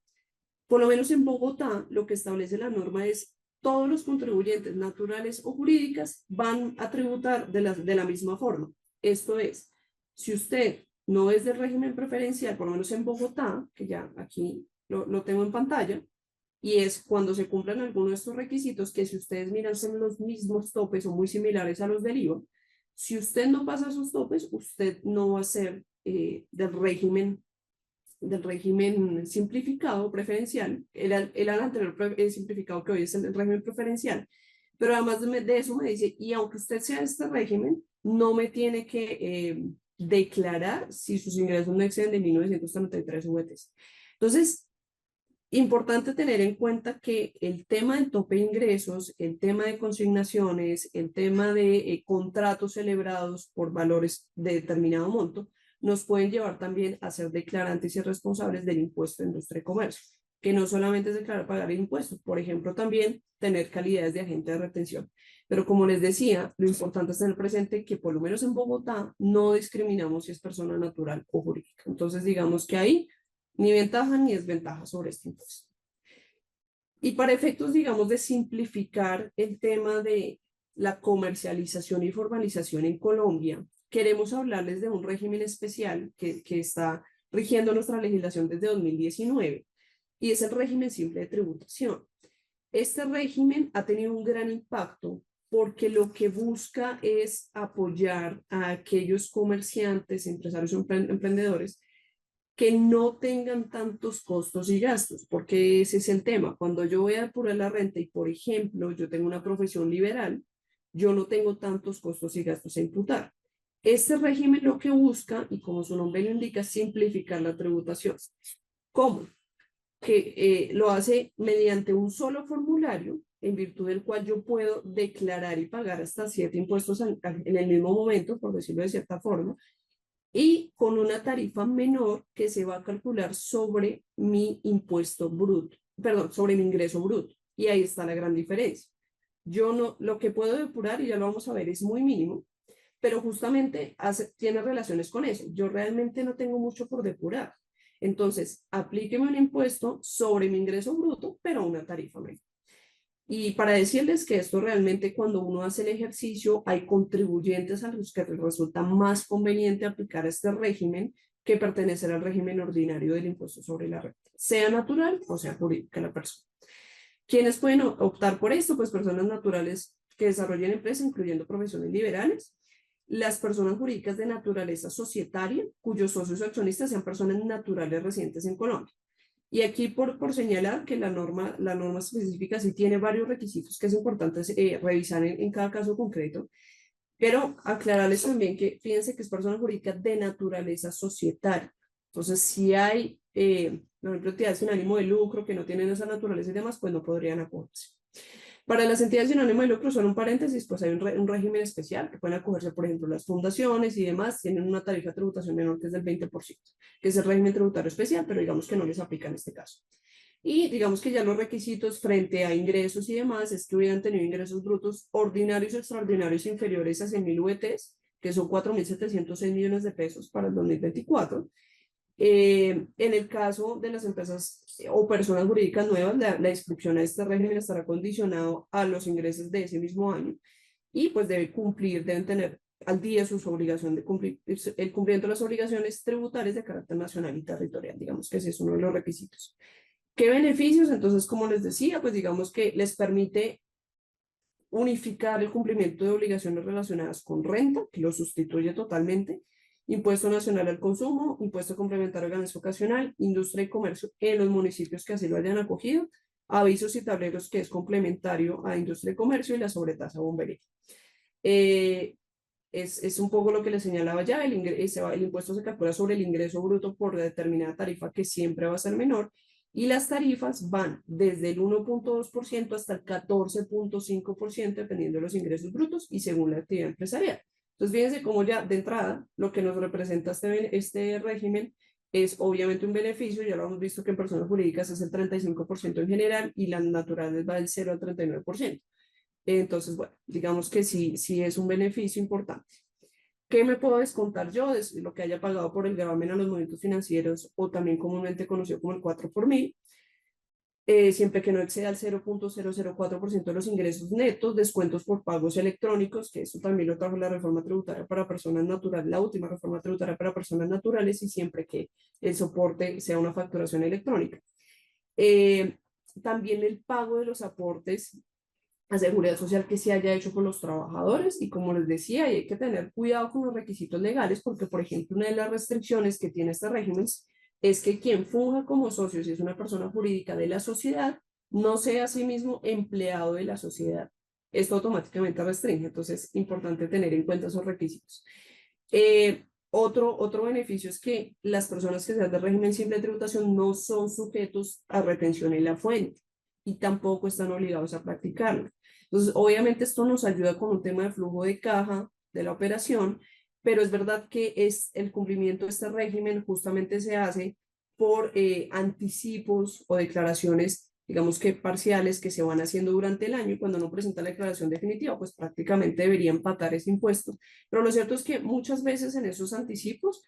Por lo menos en Bogotá, lo que establece la norma es todos los contribuyentes naturales o jurídicas van a tributar de la misma forma. Esto es, si usted no es del régimen preferencial, por lo menos en Bogotá, que ya aquí lo tengo en pantalla, y es cuando se cumplan algunos de estos requisitos, que si ustedes miran son los mismos topes o muy similares a los del IVA, si usted no pasa esos topes, usted no va a ser del régimen simplificado preferencial, el anterior simplificado que hoy es el régimen preferencial, pero además de eso me dice, y aunque usted sea de este régimen, no me tiene que declarar si sus ingresos no exceden de 1933 VTs. Entonces, importante tener en cuenta que el tema del tope de ingresos, el tema de consignaciones, el tema de contratos celebrados por valores de determinado monto, nos pueden llevar también a ser declarantes y responsables del impuesto de industria y comercio, que no solamente es declarar pagar el impuesto, por ejemplo, también tener calidades de agente de retención. Pero como les decía, lo importante es tener presente que por lo menos en Bogotá no discriminamos si es persona natural o jurídica. Entonces, digamos que ahí ni ventaja ni desventaja sobre este impuesto. Y para efectos, digamos, de simplificar el tema de la comercialización y formalización en Colombia, queremos hablarles de un régimen especial que está rigiendo nuestra legislación desde 2019 y es el régimen simple de tributación. Este régimen ha tenido un gran impacto porque lo que busca es apoyar a aquellos comerciantes, empresarios o emprendedores que no tengan tantos costos y gastos, porque ese es el tema. Cuando yo voy a apurar la renta y, por ejemplo, yo tengo una profesión liberal, yo no tengo tantos costos y gastos a imputar. Este régimen lo que busca, y como su nombre lo indica, simplificar la tributación. ¿Cómo? Que lo hace mediante un solo formulario, en virtud del cual yo puedo declarar y pagar hasta 7 impuestos en el mismo momento, por decirlo de cierta forma, y con una tarifa menor que se va a calcular sobre mi impuesto bruto, perdón, sobre mi ingreso bruto. Y ahí está la gran diferencia. Yo no, lo que puedo depurar, y ya lo vamos a ver, es muy mínimo, pero justamente tiene relaciones con eso. Yo realmente no tengo mucho por depurar. Entonces, aplíqueme un impuesto sobre mi ingreso bruto, pero a una tarifa menor. Y para decirles que esto realmente cuando uno hace el ejercicio hay contribuyentes a los que resulta más conveniente aplicar este régimen que pertenecer al régimen ordinario del impuesto sobre la renta, sea natural o sea jurídica la persona. ¿Quiénes pueden optar por esto? Pues personas naturales que desarrollen empresas, incluyendo profesiones liberales, las personas jurídicas de naturaleza societaria, cuyos socios o accionistas sean personas naturales residentes en Colombia. Y aquí por señalar que la norma específica sí tiene varios requisitos que es importante revisar en cada caso concreto, pero aclararles también que fíjense que es persona jurídica de naturaleza societaria. Entonces, si hay, por ejemplo, entidades sin ánimo de lucro que no tienen esa naturaleza y demás, pues no podrían acogerse. Para las entidades sin ánimo de lucro, son un paréntesis, pues hay un régimen especial que pueden acogerse, por ejemplo, las fundaciones y demás, tienen una tarifa de tributación menor que es del 20%, que es el régimen tributario especial, pero digamos que no les aplica en este caso. Y digamos que ya los requisitos frente a ingresos y demás es que hubieran tenido ingresos brutos ordinarios o extraordinarios inferiores a 100.000 VTs, que son 4.706 millones de pesos para el 2024. En el caso de las empresas o personas jurídicas nuevas, la inscripción a este régimen estará condicionado a los ingresos de ese mismo año y pues deben tener al día sus obligaciones de cumplir, el cumplimiento de las obligaciones tributarias de carácter nacional y territorial, digamos que ese es uno de los requisitos. ¿Qué beneficios? Entonces, como les decía, pues digamos que les permite unificar el cumplimiento de obligaciones relacionadas con renta, que lo sustituye totalmente, impuesto nacional al consumo, impuesto complementario de ganancia ocasional, industria y comercio en los municipios que así lo hayan acogido, avisos y tableros que es complementario a industria y comercio y la sobretasa bombería. Es un poco lo que les señalaba ya, el impuesto se calcula sobre el ingreso bruto por determinada tarifa que siempre va a ser menor y las tarifas van desde el 1.2% hasta el 14.5% dependiendo de los ingresos brutos y según la actividad empresarial. Entonces, fíjense cómo ya de entrada lo que nos representa este régimen es obviamente un beneficio, ya lo hemos visto que en personas jurídicas es el 35% en general y las naturales va del 0 al 39%. Entonces, bueno, digamos que sí es un beneficio importante. ¿Qué me puedo descontar yo de lo que haya pagado por el gravamen a los movimientos financieros o también comúnmente conocido como el 4 por mil? Siempre que no exceda el 0.004% de los ingresos netos, descuentos por pagos electrónicos, que eso también lo trajo la reforma tributaria para personas naturales, la última reforma tributaria para personas naturales y siempre que el soporte sea una facturación electrónica. También el pago de los aportes a seguridad social que se haya hecho con los trabajadores y como les decía, hay que tener cuidado con los requisitos legales porque, por ejemplo, una de las restricciones que tiene este régimen es que quien funja como socio, si es una persona jurídica de la sociedad, no sea a sí mismo empleado de la sociedad. Esto automáticamente restringe, entonces es importante tener en cuenta esos requisitos. Otro beneficio es que las personas que sean de régimen simple de tributación no son sujetos a retención en la fuente y tampoco están obligados a practicarlo. Entonces, obviamente esto nos ayuda con un tema de flujo de caja de la operación, pero es verdad que el cumplimiento de este régimen justamente se hace por anticipos o declaraciones, digamos que parciales, que se van haciendo durante el año y cuando no presenta la declaración definitiva, pues prácticamente debería empatar ese impuesto. Pero lo cierto es que muchas veces en esos anticipos,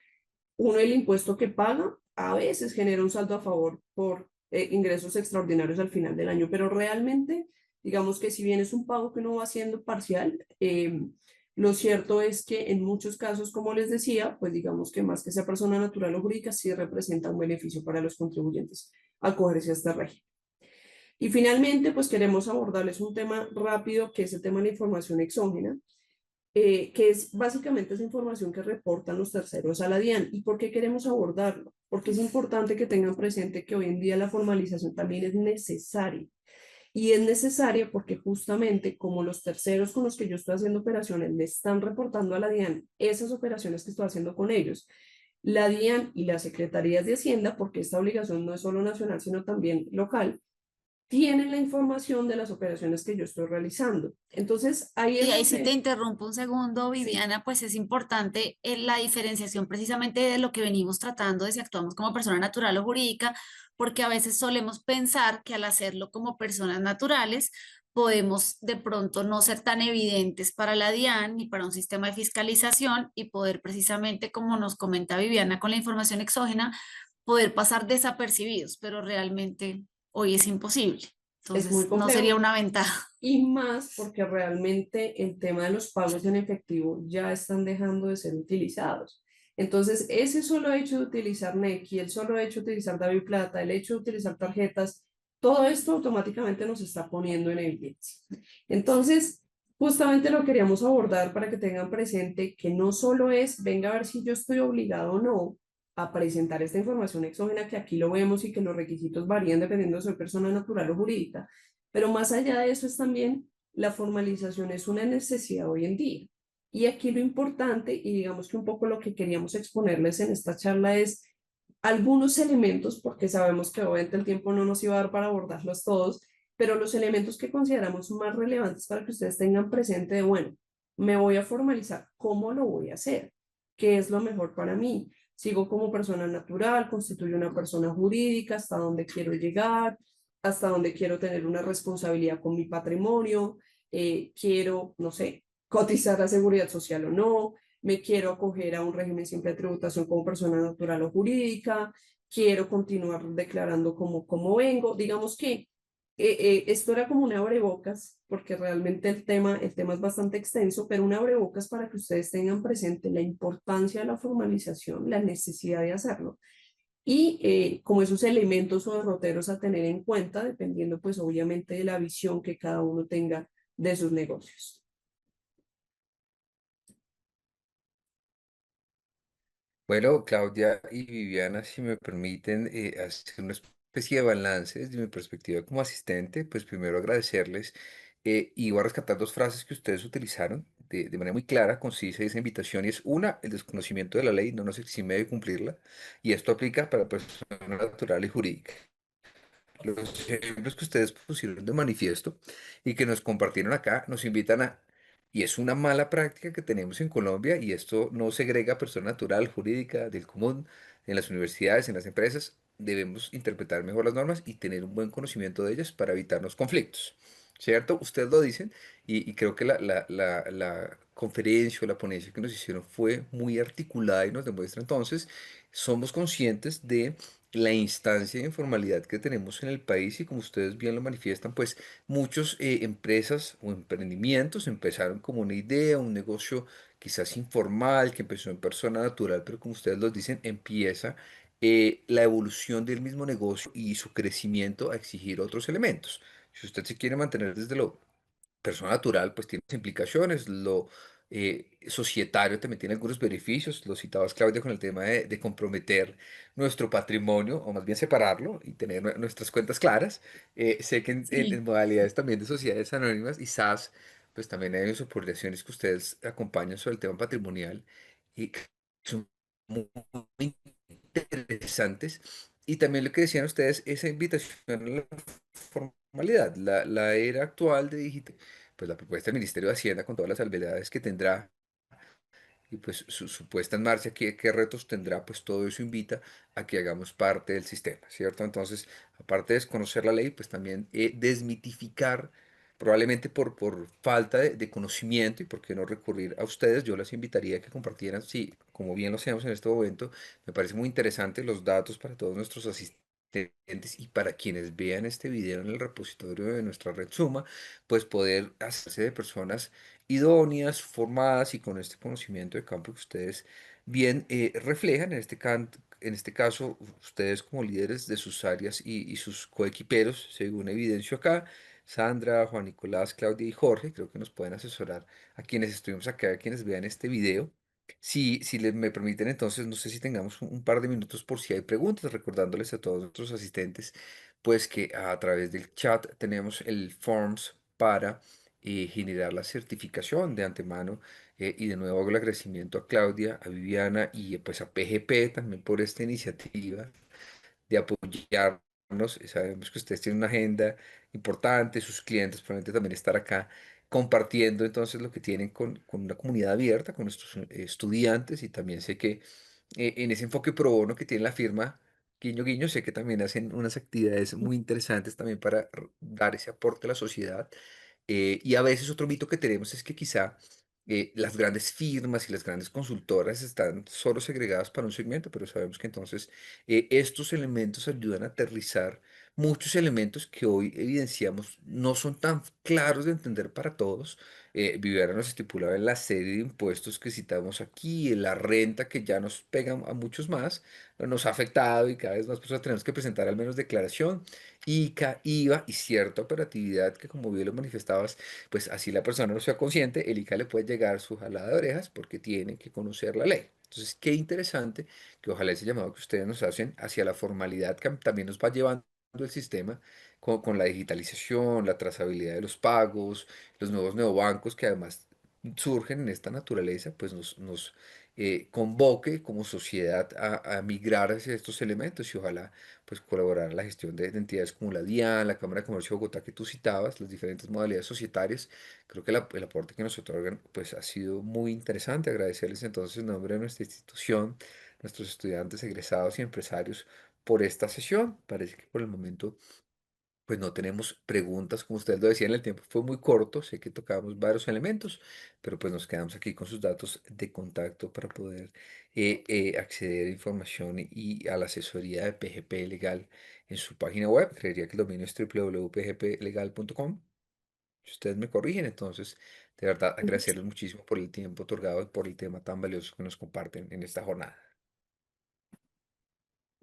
uno el impuesto que paga a veces genera un saldo a favor por ingresos extraordinarios al final del año, pero realmente, digamos que si bien es un pago que uno va haciendo parcial, lo cierto es que en muchos casos, como les decía, pues digamos que más que sea persona natural o jurídica, sí representa un beneficio para los contribuyentes acogerse a este régimen. Y finalmente, pues queremos abordarles un tema rápido, que es el tema de la información exógena, que es básicamente esa información que reportan los terceros a la DIAN. ¿Y por qué queremos abordarlo? Porque es importante que tengan presente que hoy en día la formalización también es necesaria. Y es necesaria porque justamente como los terceros con los que yo estoy haciendo operaciones le están reportando a la DIAN esas operaciones que estoy haciendo con ellos, la DIAN y las secretarías de Hacienda, porque esta obligación no es solo nacional, sino también local, tienen la información de las operaciones que yo estoy realizando. Entonces, ahí Y es ahí sí te donde... interrumpo un segundo, Sí, Viviana, pues es importante la diferenciación precisamente de lo que venimos tratando de si actuamos como persona natural o jurídica, porque a veces solemos pensar que al hacerlo como personas naturales podemos de pronto no ser tan evidentes para la DIAN ni para un sistema de fiscalización y poder precisamente, como nos comenta Viviana con la información exógena, poder pasar desapercibidos, pero realmente hoy es imposible. es muy Entonces, no sería complejo. una ventaja. Y más porque realmente el tema de los pagos en efectivo ya están dejando de ser utilizados. Entonces, ese solo hecho de utilizar Nequi, el solo hecho de utilizar DaviPlata, el hecho de utilizar tarjetas, todo esto automáticamente nos está poniendo en evidencia. Entonces, justamente lo queríamos abordar para que tengan presente que no solo es, venga a ver si yo estoy obligado o no a presentar esta información exógena, que aquí lo vemos y que los requisitos varían dependiendo de si soy persona natural o jurídica, pero más allá de eso es también la formalización es una necesidad hoy en día. Y aquí lo importante, y digamos que un poco lo que queríamos exponerles en esta charla es algunos elementos, porque sabemos que obviamente el tiempo no nos iba a dar para abordarlos todos, pero los elementos que consideramos más relevantes para que ustedes tengan presente de, bueno, me voy a formalizar, ¿cómo lo voy a hacer? ¿Qué es lo mejor para mí? sigo como persona natural, constituyo una persona jurídica, hasta dónde quiero llegar, hasta dónde quiero tener una responsabilidad con mi patrimonio, quiero, no sé, cotizar a seguridad social o no, me quiero acoger a un régimen simple de tributación como persona natural o jurídica, quiero continuar declarando como vengo. Digamos que esto era como un abrebocas, porque realmente el tema es bastante extenso, pero un abrebocas para que ustedes tengan presente la importancia de la formalización, la necesidad de hacerlo y como esos elementos o derroteros a tener en cuenta, dependiendo pues obviamente de la visión que cada uno tenga de sus negocios. Bueno, Claudia y Viviana, si me permiten hacer una especie de balance desde mi perspectiva como asistente, pues primero agradecerles y voy a rescatar dos frases que ustedes utilizaron de manera muy clara, concisa y esa invitación, y es una, el desconocimiento de la ley no nos exime de cumplirla, y esto aplica para personas natural y jurídica. Los ejemplos que ustedes pusieron de manifiesto y que nos compartieron acá nos invitan a, y es una mala práctica que tenemos en Colombia, y esto no segrega a persona natural, jurídica, del común, en las universidades, en las empresas, debemos interpretar mejor las normas y tener un buen conocimiento de ellas para evitarnos conflictos. ¿Cierto? Ustedes lo dicen y creo que la conferencia o la ponencia que nos hicieron fue muy articulada y nos demuestra entonces, somos conscientes de la instancia de informalidad que tenemos en el país y como ustedes bien lo manifiestan, pues muchas empresas o emprendimientos empezaron como una idea, un negocio quizás informal que empezó en persona natural, pero como ustedes lo dicen, empieza la evolución del mismo negocio y su crecimiento a exigir otros elementos. Si usted se quiere mantener desde lo persona natural, pues tiene sus implicaciones. Lo societario también tiene algunos beneficios. Lo citabas, Claudia, con el tema de comprometer nuestro patrimonio, o más bien separarlo y tener nuestras cuentas claras. Sé que en Sí, modalidades también de sociedades anónimas y SAS, pues también hay subordinaciones que ustedes acompañan sobre el tema patrimonial y que son muy interesantes. Y también lo que decían ustedes, esa invitación a la formalidad, la era actual de digital, pues la propuesta del Ministerio de Hacienda con todas las salvedades que tendrá y pues su puesta en marcha, qué retos tendrá, pues todo eso invita a que hagamos parte del sistema, ¿cierto? Entonces, aparte de desconocer la ley, pues también desmitificar, probablemente por falta de conocimiento y por qué no recurrir a ustedes, yo las invitaría a que compartieran, sí, como bien lo hacemos en este momento, me parece muy interesante los datos para todos nuestros asistentes y para quienes vean este video en el repositorio de nuestra red Suma, pues poder hacerse de personas idóneas, formadas y con este conocimiento de campo que ustedes bien reflejan. En este caso, ustedes como líderes de sus áreas y sus coequiperos, según evidencio acá, Sandra, Juan Nicolás, Claudia y Jorge, creo que nos pueden asesorar a quienes estuvimos acá, a quienes vean este video. Si me permiten, entonces, no sé si tengamos un par de minutos por si hay preguntas, recordándoles a todos nuestros asistentes, pues que a través del chat tenemos el Forms para generar la certificación de antemano. Y de nuevo hago el agradecimiento a Claudia, a Viviana y pues a PGP también por esta iniciativa de apoyarnos. Sabemos que ustedes tienen una agenda importante, sus clientes probablemente también estar acá compartiendo entonces lo que tienen con una comunidad abierta, con nuestros estudiantes, y también sé que en ese enfoque pro bono que tiene la firma, guiño guiño, sé que también hacen unas actividades muy interesantes también para dar ese aporte a la sociedad. Y a veces otro mito que tenemos es que quizá las grandes firmas y las grandes consultoras están solo segregadas para un segmento, pero sabemos que entonces estos elementos ayudan a aterrizar muchos elementos que hoy evidenciamos no son tan claros de entender para todos. Viviana nos estipulaba en la serie de impuestos que citamos aquí, en la renta que ya nos pega a muchos más, nos ha afectado y cada vez más personas tenemos que presentar al menos declaración, ICA, IVA y cierta operatividad que, como bien lo manifestabas, pues así la persona no sea consciente, el ICA le puede llegar su jalada de orejas porque tiene que conocer la ley. Entonces, qué interesante que ojalá ese llamado que ustedes nos hacen hacia la formalidad que también nos va llevando el sistema con la digitalización, la trazabilidad de los pagos, los nuevos neobancos que además surgen en esta naturaleza, pues nos convoque como sociedad a migrar hacia estos elementos y ojalá pues colaborar en la gestión de entidades como la DIAN, la Cámara de Comercio de Bogotá que tú citabas, las diferentes modalidades societarias. Creo que el aporte que nos otorgan pues ha sido muy interesante. Agradecerles entonces en nombre de nuestra institución, nuestros estudiantes, egresados y empresarios por esta sesión. Parece que por el momento pues no tenemos preguntas, como usted lo decía, en el tiempo fue muy corto, sé que tocamos varios elementos, pero pues nos quedamos aquí con sus datos de contacto para poder acceder a información y a la asesoría de PGP Legal en su página web. Creería que el dominio es www.pgplegal.com. Si ustedes me corrigen, entonces, de verdad, agradecerles muchísimo por el tiempo otorgado y por el tema tan valioso que nos comparten en esta jornada.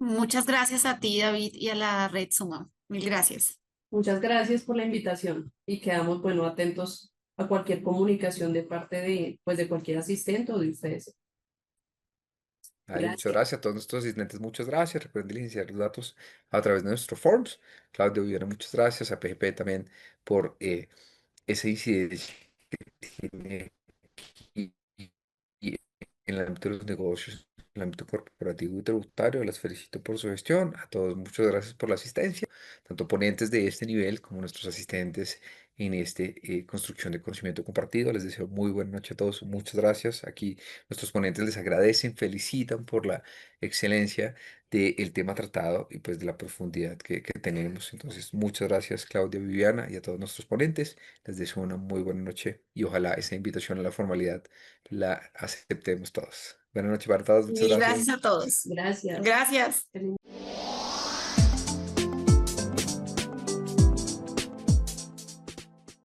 Muchas gracias a ti, David, y a la red Suma. Mil gracias. Muchas gracias por la invitación y quedamos, bueno, atentos a cualquier comunicación de parte de, pues, de cualquier asistente o de ustedes. Vale, muchas Gracias. gracias a todos nuestros asistentes, muchas gracias. Recuerden iniciar los datos a través de nuestro forms. Claudio Viviana, muchas gracias. A PGP también por esa incidencia que tiene y, y- y en el ámbito de los negocios, en el ámbito corporativo y tributario. Las felicito por su gestión. A todos, muchas gracias por la asistencia, tanto ponentes de este nivel como nuestros asistentes en este construcción de conocimiento compartido. Les deseo muy buena noche a todos. Muchas gracias. Aquí nuestros ponentes les agradecen, felicitan por la excelencia del tema tratado y pues de la profundidad que tenemos. Entonces, muchas gracias, Claudia, Viviana, y a todos nuestros ponentes. Les deseo una muy buena noche y ojalá esa invitación a la formalidad la aceptemos todos. Buenas noches para todos, muchas Mil gracias gracias. a todos. Gracias. Gracias. Feliz